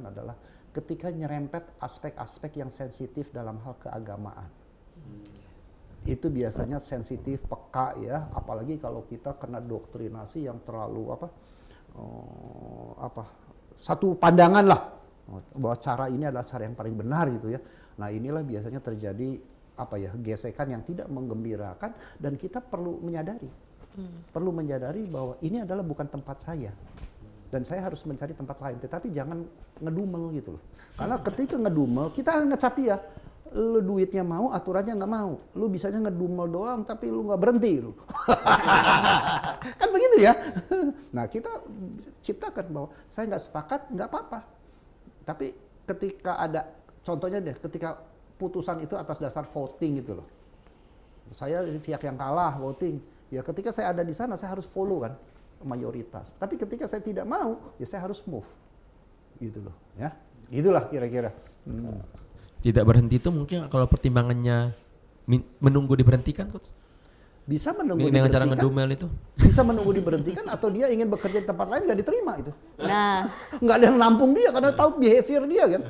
adalah ketika nyerempet aspek-aspek yang sensitif dalam hal keagamaan. Itu biasanya sensitif, peka ya, apalagi kalau kita kena doktrinasi yang terlalu satu pandangan lah bahwa cara ini adalah cara yang paling benar gitu ya. Nah, inilah biasanya terjadi gesekan yang tidak menggembirakan, dan kita perlu menyadari bahwa ini adalah bukan tempat saya. Dan saya harus mencari tempat lain, tetapi jangan ngedumel gitu loh. Karena ketika ngedumel, kita ngecap dia. Lu duitnya mau, aturannya nggak mau. Lu bisanya ngedumel doang, tapi lu nggak berhenti lu. Kan begitu ya. Nah, kita ciptakan bahwa saya nggak sepakat, nggak apa-apa. Tapi ketika ada, contohnya deh, ketika putusan itu atas dasar voting gitu loh. Saya di pihak yang kalah voting. Ya ketika saya ada di sana, saya harus follow kan mayoritas. Tapi ketika saya tidak mau, ya saya harus move. Gitu loh, ya. Itulah kira-kira. Tidak berhenti itu mungkin kalau pertimbangannya menunggu diberhentikan, Coach. Bisa menunggu dengan diberhentikan. cara ngedumel itu. Bisa menunggu diberhentikan atau dia ingin bekerja di tempat lain nggak diterima itu. Nah, Nggak ada yang nampung dia karena tahu behavior dia kan.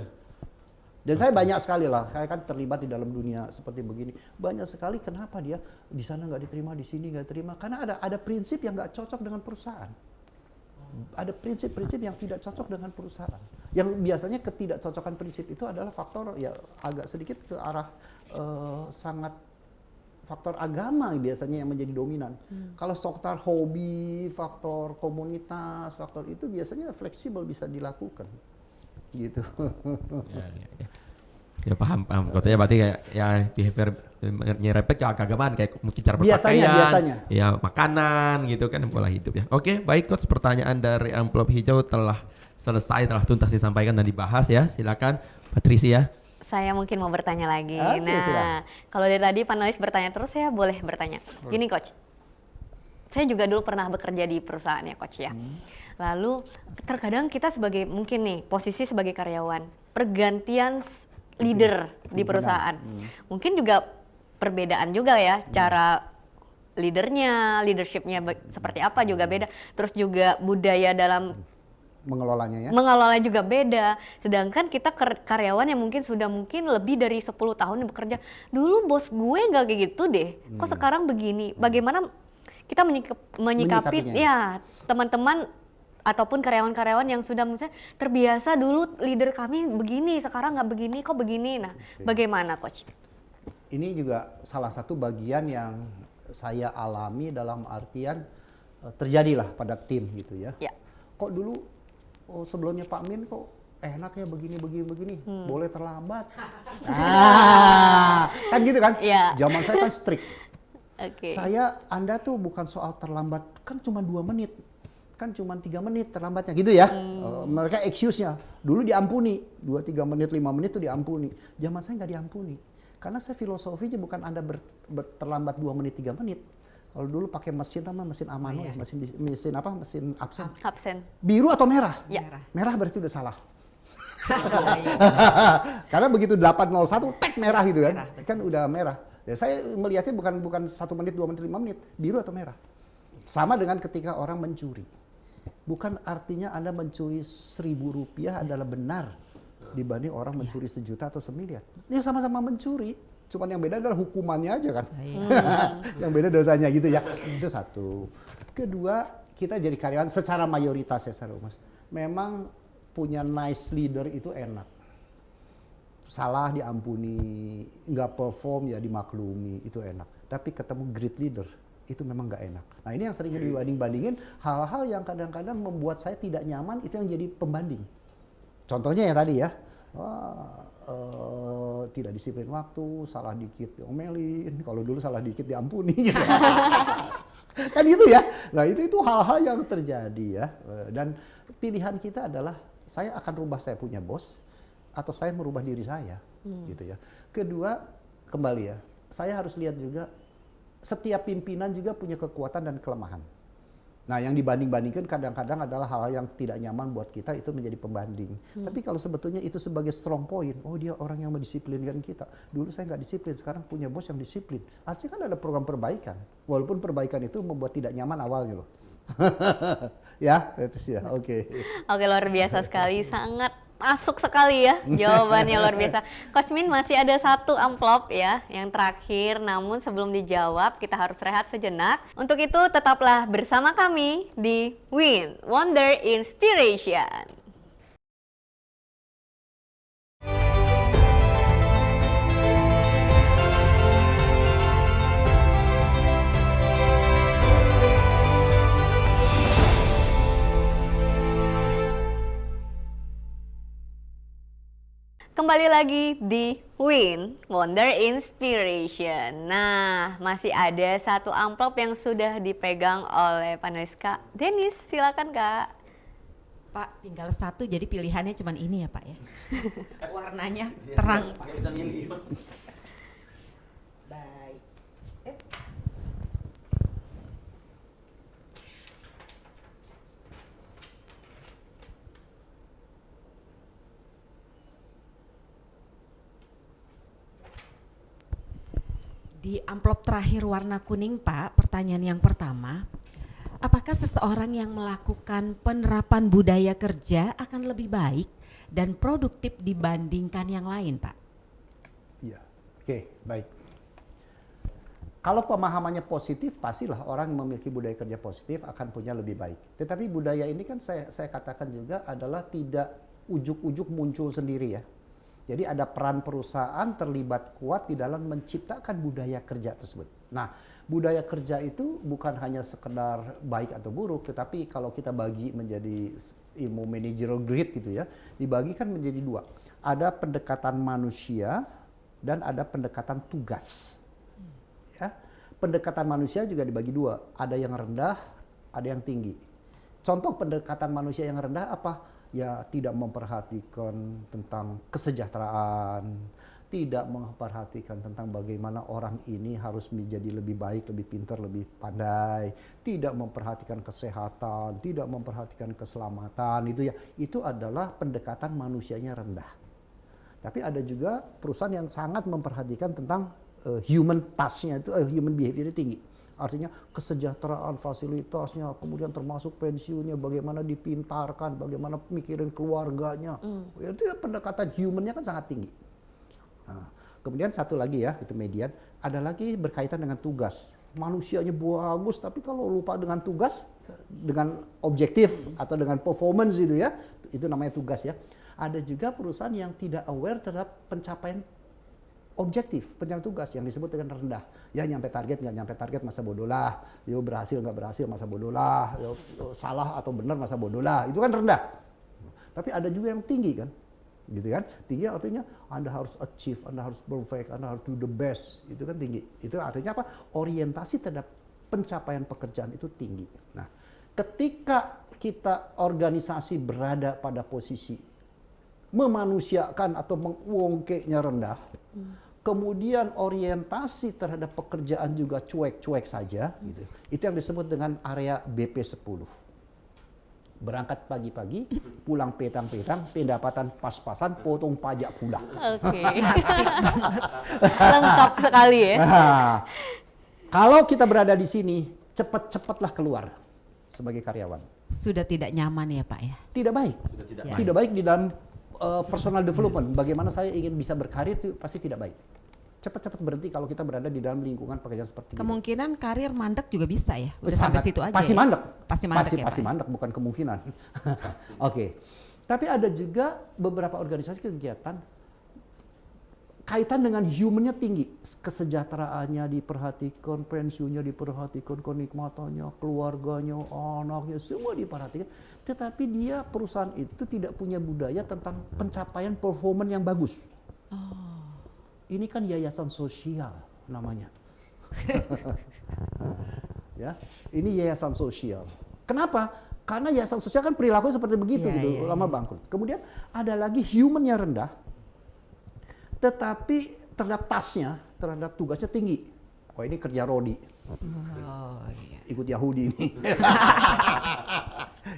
Dan saya banyak sekali lah, saya kan terlibat di dalam dunia seperti begini. Banyak sekali kenapa dia di sana nggak diterima, di sini nggak diterima. Karena ada prinsip yang nggak cocok dengan perusahaan. Ada prinsip-prinsip yang tidak cocok dengan perusahaan. Yang biasanya ketidakcocokan prinsip itu adalah faktor ya agak sedikit ke arah sangat faktor agama biasanya yang menjadi dominan. Kalau faktor hobi, faktor komunitas, faktor itu biasanya fleksibel bisa dilakukan. Gitu. Ya paham. Maksudnya berarti kayak ya behavior nyerempet ke keagamaan, kayak mungkin cara Biasanya. berpakaian, ya makanan gitu kan, pola hidup ya. Oke, baik Coach, pertanyaan dari amplop hijau telah selesai, telah tuntas disampaikan dan dibahas ya. Silakan Patricia. saya mungkin mau bertanya lagi. Oke, Nah, silakan. kalau dari tadi panelis bertanya terus, saya boleh bertanya. Gini Coach, saya juga dulu pernah bekerja di perusahaan ya Coach ya. Lalu terkadang kita sebagai mungkin nih posisi sebagai karyawan, pergantian leader di perusahaan. Mungkin juga perbedaan juga ya cara leadernya, leadershipnya seperti apa juga beda. Terus juga budaya dalam Mengelolanya ya. mengelola juga beda. Sedangkan kita karyawan yang mungkin sudah lebih dari 10 tahun bekerja. Dulu bos gue nggak kayak gitu deh. Kok sekarang begini? Bagaimana kita menyikapi Menyikapinya ya teman-teman ataupun karyawan-karyawan yang sudah misalnya terbiasa dulu leader kami begini, sekarang nggak begini, kok begini. Nah, bagaimana Coach? Ini juga salah satu bagian yang saya alami dalam artian terjadilah pada tim gitu ya. Ya. Kok dulu sebelumnya Pak Min kok enak ya begini, boleh terlambat. Kan gitu kan? Iya. Zaman saya kan strict. Oke. Anda tuh bukan soal terlambat, kan cuma 2 menit. Kan cuma 3 menit terlambatnya gitu ya. Mereka excuse-nya. Dulu diampuni, 2-3 menit, 5 menit itu diampuni. Zaman saya nggak diampuni. Karena saya filosofinya bukan Anda terlambat 2 menit, 3 menit. Kalau dulu pakai mesin mesin Amano, mesin absen. Absen. Biru atau merah? Ya. Merah berarti udah salah. Karena begitu 801 tek merah gitu kan. Kan udah merah. Ya, saya melihatnya bukan 1 menit, 2 menit, 5 menit, biru atau merah. Sama dengan ketika orang mencuri. Bukan artinya Anda mencuri Rp1.000 adalah benar dibanding orang mencuri 1 juta atau 1 miliar. Dia sama-sama mencuri, cuman yang beda adalah hukumannya aja kan. Yang beda dosanya gitu ya. Itu satu. Kedua, kita jadi karyawan secara mayoritas ya secara umum. Memang punya nice leader itu enak. Salah diampuni, nggak perform ya dimaklumi, itu enak. Tapi ketemu great leader, itu memang nggak enak. Nah ini yang sering dibanding-bandingin, hal-hal yang kadang-kadang membuat saya tidak nyaman, itu yang jadi pembanding. Contohnya ya tadi ya, tidak disiplin waktu, salah dikit diomelin, kalau dulu salah dikit diampuni. Gitu. Kan gitu ya. Nah itu hal-hal yang terjadi ya. Dan pilihan kita adalah, saya akan rubah saya punya bos, atau saya merubah diri saya, gitu ya. Kedua, kembali ya, saya harus lihat juga setiap pimpinan juga punya kekuatan dan kelemahan. Nah, yang dibanding-bandingkan kadang-kadang adalah hal yang tidak nyaman buat kita, itu menjadi pembanding. Tapi kalau sebetulnya itu sebagai strong point, oh dia orang yang mendisiplinkan kita. Dulu saya nggak disiplin, sekarang punya bos yang disiplin. Artinya kan ada program perbaikan. Walaupun perbaikan itu membuat tidak nyaman awalnya loh. Ya, itu sih ya. Oke. Oke, luar biasa sekali, sangat masuk sekali ya jawabannya, luar biasa. Coach Min, masih ada satu amplop ya yang terakhir, namun sebelum dijawab kita harus rehat sejenak. Untuk itu tetaplah bersama kami di Win Wonder Inspiration. Kembali lagi di Win Wonder Inspiration. Nah, masih ada satu amplop yang sudah dipegang oleh panelis Kak Denis. Silakan Kak. Pak, tinggal satu, jadi pilihannya cuma ini ya Pak ya. Warnanya terang. Nggak bisa milih. Baik. Di amplop terakhir warna kuning Pak, pertanyaan yang pertama, apakah seseorang yang melakukan penerapan budaya kerja akan lebih baik dan produktif dibandingkan yang lain Pak? Iya. Oke, baik. Kalau pemahamannya positif, pastilah orang yang memiliki budaya kerja positif akan punya lebih baik. Tetapi budaya ini kan saya katakan juga adalah tidak ujuk-ujuk muncul sendiri ya. Jadi ada peran perusahaan terlibat kuat di dalam menciptakan budaya kerja tersebut. Nah, budaya kerja itu bukan hanya sekedar baik atau buruk, tetapi kalau kita bagi menjadi ilmu managerial grade gitu ya, dibagikan menjadi dua. Ada pendekatan manusia dan ada pendekatan tugas. Ya, pendekatan manusia juga dibagi dua, ada yang rendah, ada yang tinggi. Contoh pendekatan manusia yang rendah apa? Ya tidak memperhatikan tentang kesejahteraan, tidak memperhatikan tentang bagaimana orang ini harus menjadi lebih baik, lebih pintar, lebih pandai, tidak memperhatikan kesehatan, tidak memperhatikan keselamatan, itu ya, itu adalah pendekatan manusianya rendah. Tapi ada juga perusahaan yang sangat memperhatikan tentang human task-nya itu, human behavior-nya tinggi. Artinya kesejahteraan fasilitasnya, kemudian termasuk pensiunnya, bagaimana dipintarkan, bagaimana mikirin keluarganya. Itu ya pendekatan human-nya kan sangat tinggi. Nah, kemudian satu lagi ya, itu median, ada lagi berkaitan dengan tugas. Manusianya bagus, tapi kalau lupa dengan tugas, dengan objektif atau dengan performance itu ya, itu namanya tugas ya. Ada juga perusahaan yang tidak aware terhadap pencapaian objektif, pencapaian tugas yang disebut dengan rendah. Ya nyampe target, nggak nyampe target masa bodoh lah. Yo berhasil, nggak berhasil masa bodoh lah. Yo, salah atau benar masa bodoh lah. Itu kan rendah. Tapi ada juga yang tinggi kan. Gitu kan. Tinggi artinya Anda harus achieve, Anda harus perfect, Anda harus do the best. Itu kan tinggi. Itu artinya apa? Orientasi terhadap pencapaian pekerjaan itu tinggi. Nah, ketika kita organisasi berada pada posisi memanusiakan atau mengwongke-nya rendah, kemudian orientasi terhadap pekerjaan juga cuek-cuek saja, gitu. Itu yang disebut dengan area BP10. Berangkat pagi-pagi, pulang petang-petang, pendapatan pas-pasan, potong pajak pula. Oke. Lengkap sekali ya. Nah, kalau kita berada di sini, cepat-cepatlah keluar sebagai karyawan. Sudah tidak nyaman ya Pak ya? Tidak baik. Sudah tidak Ya. Tidak baik di dalam personal development. Bagaimana saya ingin bisa berkarir itu pasti tidak baik. Cepat-cepat berhenti kalau kita berada di dalam lingkungan pekerjaan seperti itu. Kemungkinan karir mandek juga bisa ya? Udah Sangat. sampai situ aja Pasti ya? mandek. Pasti mandek ya Pasti Pak? mandek, bukan kemungkinan. Oke. Tapi ada juga beberapa organisasi kegiatan kaitan dengan humannya tinggi. Kesejahteraannya diperhatikan, pensiunnya diperhatikan, kenikmatannya, keluarganya, anaknya, semua diperhatikan. Tetapi dia perusahaan itu tidak punya budaya tentang pencapaian performan yang bagus. Ini kan yayasan sosial namanya. Ya, ini yayasan sosial. Kenapa? Karena yayasan sosial kan perilaku seperti begitu gitu, lama bangkrut. Kemudian ada lagi humannya rendah, tetapi terhadap tasnya, terhadap tugasnya tinggi. Oh ini kerja Rodi. Oh iya. ikut Yahudi ini.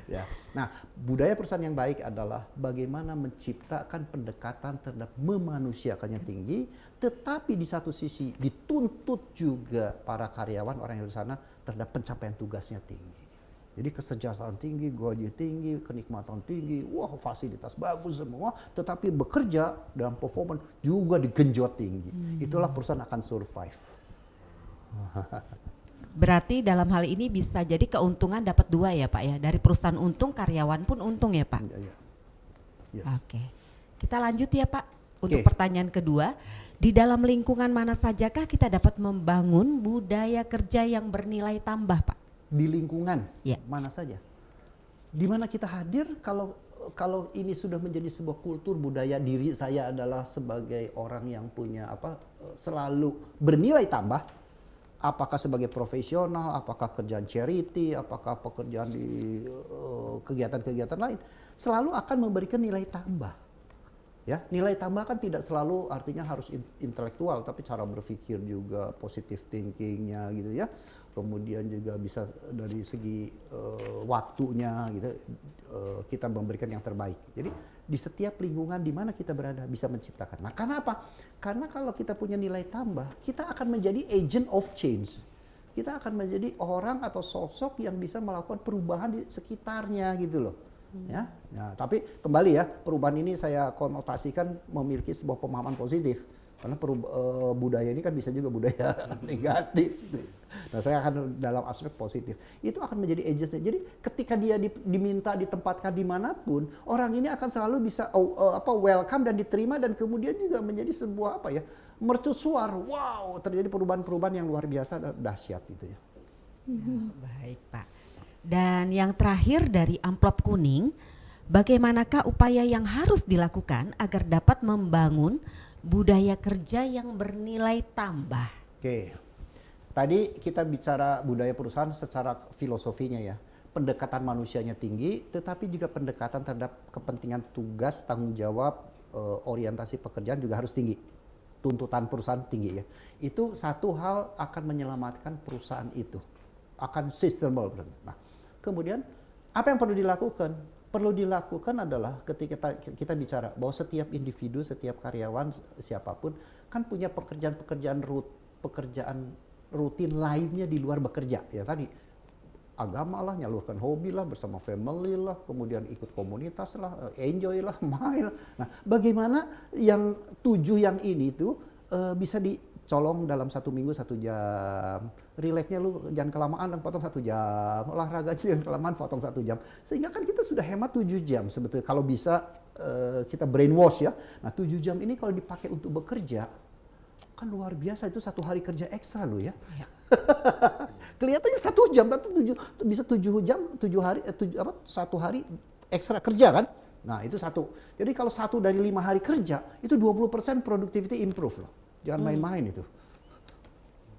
Ya. Nah, budaya perusahaan yang baik adalah bagaimana menciptakan pendekatan terhadap memanusiakan yang tinggi, tetapi di satu sisi dituntut juga para karyawan orang yang di sana terhadap pencapaian tugasnya tinggi. Jadi kesejahteraan tinggi, gaji tinggi, kenikmatan tinggi, wah fasilitas bagus semua, tetapi bekerja dalam performance juga digenjot tinggi. Itulah perusahaan akan survive. Berarti dalam hal ini bisa jadi keuntungan dapat dua ya Pak ya, dari perusahaan untung, karyawan pun untung ya Pak. Ya. Yes. Oke, kita lanjut ya Pak. Untuk Oke. pertanyaan kedua, di dalam lingkungan mana sajakah kita dapat membangun budaya kerja yang bernilai tambah Pak? Di lingkungan Ya. mana saja, di mana kita hadir, kalau ini sudah menjadi sebuah kultur budaya diri saya adalah sebagai orang yang punya selalu bernilai tambah, apakah sebagai profesional, apakah kerjaan charity, apakah pekerjaan di kegiatan-kegiatan lain, selalu akan memberikan nilai tambah. Ya, nilai tambah kan tidak selalu artinya harus intelektual, tapi cara berpikir juga, positive thinkingnya gitu ya. Kemudian juga bisa dari segi waktunya gitu, kita memberikan yang terbaik. Jadi di setiap lingkungan di mana kita berada bisa menciptakan. Nah, karena apa? Karena kalau kita punya nilai tambah, kita akan menjadi agent of change. Kita akan menjadi orang atau sosok yang bisa melakukan perubahan di sekitarnya gitu loh. Ya, nah, tapi kembali ya, perubahan ini saya konotasikan memiliki sebuah pemahaman positif, karena budaya ini kan bisa juga budaya negatif. Nah, saya akan dalam aspek positif, itu akan menjadi agent. Jadi ketika dia diminta ditempatkan dimanapun, orang ini akan selalu bisa welcome dan diterima, dan kemudian juga menjadi sebuah mercusuar. Wow, terjadi perubahan-perubahan yang luar biasa dan dahsyat gitu ya. Baik Pak. Dan yang terakhir dari amplop kuning, bagaimanakah upaya yang harus dilakukan agar dapat membangun budaya kerja yang bernilai tambah? Oke, tadi kita bicara budaya perusahaan secara filosofinya ya. Pendekatan manusianya tinggi, tetapi juga pendekatan terhadap kepentingan tugas, tanggung jawab, orientasi pekerjaan juga harus tinggi. Tuntutan perusahaan tinggi ya. Itu satu hal akan menyelamatkan perusahaan itu. Akan sustainable. Nah, kemudian apa yang perlu dilakukan? Perlu dilakukan adalah ketika kita bicara bahwa setiap individu, setiap karyawan, siapapun kan punya pekerjaan rutin lainnya di luar bekerja. Ya tadi agama lah, nyalurkan hobi lah, bersama family lah, kemudian ikut komunitas lah, enjoy lah, main lah. Nah, bagaimana yang 7 yang ini tuh bisa dicolong dalam 1 minggu 1 jam. Relaxnya lu jangan kelamaan dan potong 1 jam. Olahraga jangan kelamaan potong 1 jam. Sehingga kan kita sudah hemat 7 jam sebetulnya. Kalau bisa kita brainwash ya. Nah 7 jam ini kalau dipakai untuk bekerja, kan luar biasa, itu 1 hari kerja ekstra lo ya. Kelihatannya 1 jam, tapi bisa 7 jam, 1 hari ekstra kerja kan. Nah itu 1. Jadi kalau 1 dari 5 hari kerja, itu 20% productivity improve loh. Jangan main-main itu.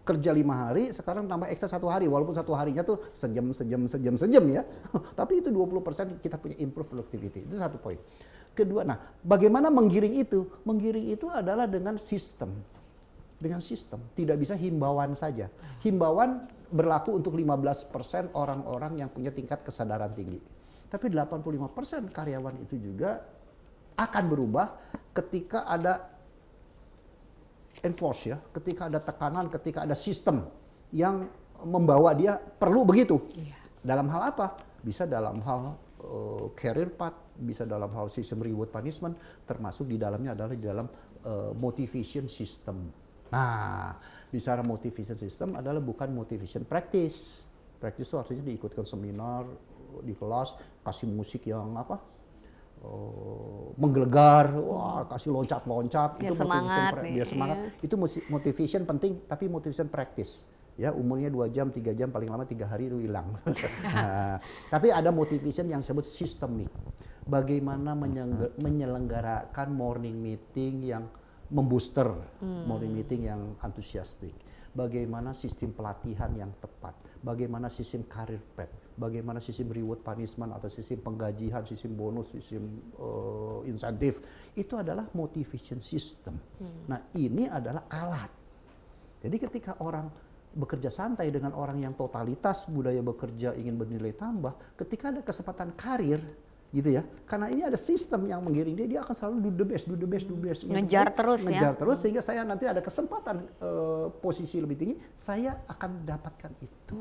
Kerja 5 hari, sekarang tambah ekstra 1 hari, walaupun 1 harinya tuh sejam ya. Tapi itu 20% kita punya improve productivity. Itu 1 poin. Kedua, nah bagaimana menggiring itu? Menggiring itu adalah dengan sistem. Dengan sistem, tidak bisa himbauan saja. Himbauan berlaku untuk 15% orang-orang yang punya tingkat kesadaran tinggi. Tapi 85% karyawan itu juga akan berubah ketika ada enforce ya, ketika ada tekanan, ketika ada sistem yang membawa dia perlu begitu. Iya. Dalam hal apa? Bisa dalam hal career path, bisa dalam hal sistem reward punishment, termasuk di dalamnya adalah di dalam motivation system. Nah, bicara motivation system adalah bukan motivation practice. Practice itu artinya diikutkan seminar, di kelas, kasih musik yang menggelegar, wah kasih loncat-loncat, Biar itu semangat motivation, nih, biar semangat. ya. Itu motivation penting, tapi motivation practice. Ya umurnya 2 jam, 3 jam, paling lama 3 hari itu hilang. Nah, tapi ada motivation yang disebut sistemik. Bagaimana menyelenggarakan morning meeting yang membooster, morning meeting yang antusiastik. Bagaimana sistem pelatihan yang tepat, bagaimana sistem career path, bagaimana sistem reward punishment atau sistem penggajian, sistem bonus, sistem insentif. Itu adalah motivation system. Nah ini adalah alat. Jadi ketika orang bekerja santai dengan orang yang totalitas budaya bekerja ingin bernilai tambah, ketika ada kesempatan karir gitu ya, karena ini ada sistem yang menggiring dia akan selalu do the best, do the best, do the best. Ngejar terus ya. Ngejar terus sehingga saya nanti ada kesempatan posisi lebih tinggi, saya akan dapatkan itu.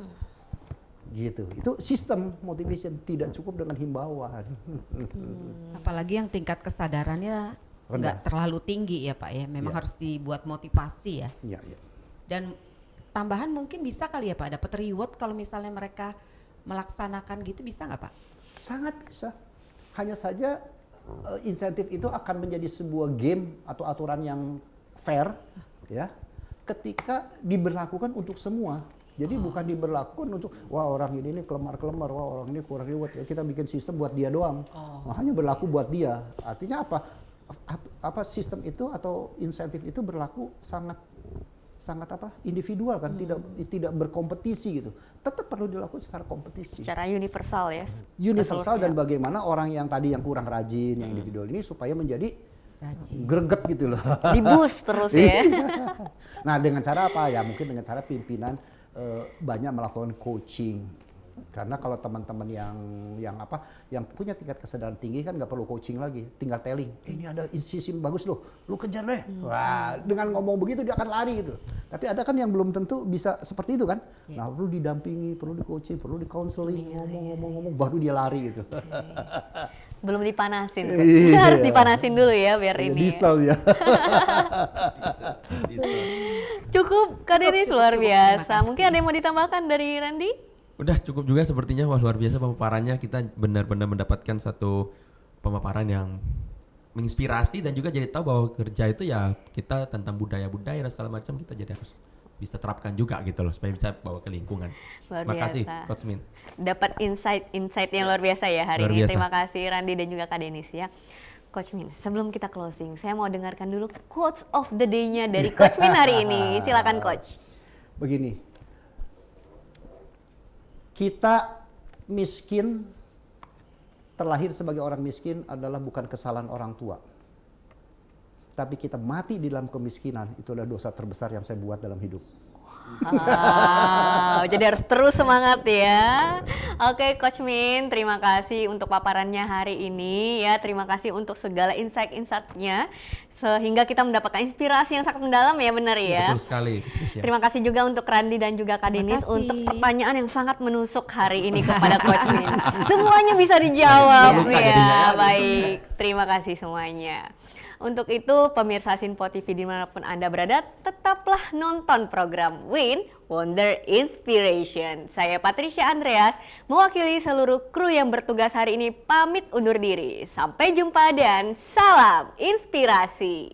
Gitu. Itu sistem motivation, tidak cukup dengan himbauan. Apalagi yang tingkat kesadarannya Rendah. nggak terlalu tinggi ya Pak ya, memang Iya. harus dibuat motivasi ya. Iya, iya. Dan tambahan mungkin bisa kali ya Pak, dapat reward kalau misalnya mereka melaksanakan gitu, bisa nggak Pak? Sangat bisa. Hanya saja insentif itu akan menjadi sebuah game atau aturan yang fair ya ketika diberlakukan untuk semua. Jadi bukan diberlakukan untuk wah orang ini kelemar-kelemar, wah orang ini kurang reward ya kita bikin sistem buat dia doang. Hanya berlaku buat dia. Artinya apa sistem itu atau insentif itu berlaku sangat individual kan, tidak berkompetisi gitu. Tetap perlu dilakukan secara kompetisi. Secara universal ya. Universal dan bagaimana orang yang tadi yang kurang rajin, yang individual ini supaya menjadi Rajin. greget gitu loh. Di boost terus ya. Nah dengan cara apa ya? Mungkin dengan cara pimpinan banyak melakukan coaching. Karena kalau teman-teman yang punya tingkat kesadaran tinggi kan nggak perlu coaching lagi, tinggal telling. Ini ada insisi bagus loh, lu kejar deh. Wah, dengan ngomong begitu dia akan lari gitu. Tapi ada kan yang belum tentu bisa seperti itu kan. Nah perlu didampingi, perlu di coaching, perlu di counseling, ngomong-ngomong baru dia lari gitu. Belum dipanasin. Iya. Harus dipanasin dulu ya biar ini. Diesel ya. Cukup Kak Denis, cukup, luar terima biasa. kasih. Mungkin ada yang mau ditambahkan dari Randy? Udah cukup juga sepertinya, wah luar biasa pemaparannya. Kita benar-benar mendapatkan satu pemaparan yang menginspirasi dan juga jadi tahu bahwa kerja itu ya kita tentang budaya-budaya dan segala macam, kita jadi harus bisa terapkan juga gitu loh supaya bisa bawa ke lingkungan. Luar Terima kasih biasa. Coach Min. Dapat insight yang luar biasa ya hari Luar ini. biasa. Terima kasih Randy dan juga Kak Denis ya. Coach Min, sebelum kita closing, saya mau dengarkan dulu quotes of the day-nya dari Coach Min hari ini. Silakan Coach. Begini, kita miskin, terlahir sebagai orang miskin adalah bukan kesalahan orang tua. Tapi kita mati di dalam kemiskinan, itu adalah dosa terbesar yang saya buat dalam hidup. Jadi harus terus semangat ya. Oke Coach Min, terima kasih untuk paparannya hari ini ya. Terima kasih untuk segala insight-insight-nya sehingga kita mendapatkan inspirasi yang sangat mendalam ya, benar ya. Betul sekali. Patricia. Terima kasih juga untuk Randy dan juga Kak Terima Denis kasih. untuk pertanyaan yang sangat menusuk hari ini kepada Coach Min. Semuanya bisa dijawab Iya, ya. jadinya. Baik, terima kasih semuanya. Untuk itu, pemirsa Sinpo TV dimanapun Anda berada, tetaplah nonton program Win Wonder Inspiration. Saya Patricia Andreas, mewakili seluruh kru yang bertugas hari ini pamit undur diri. Sampai jumpa dan salam inspirasi.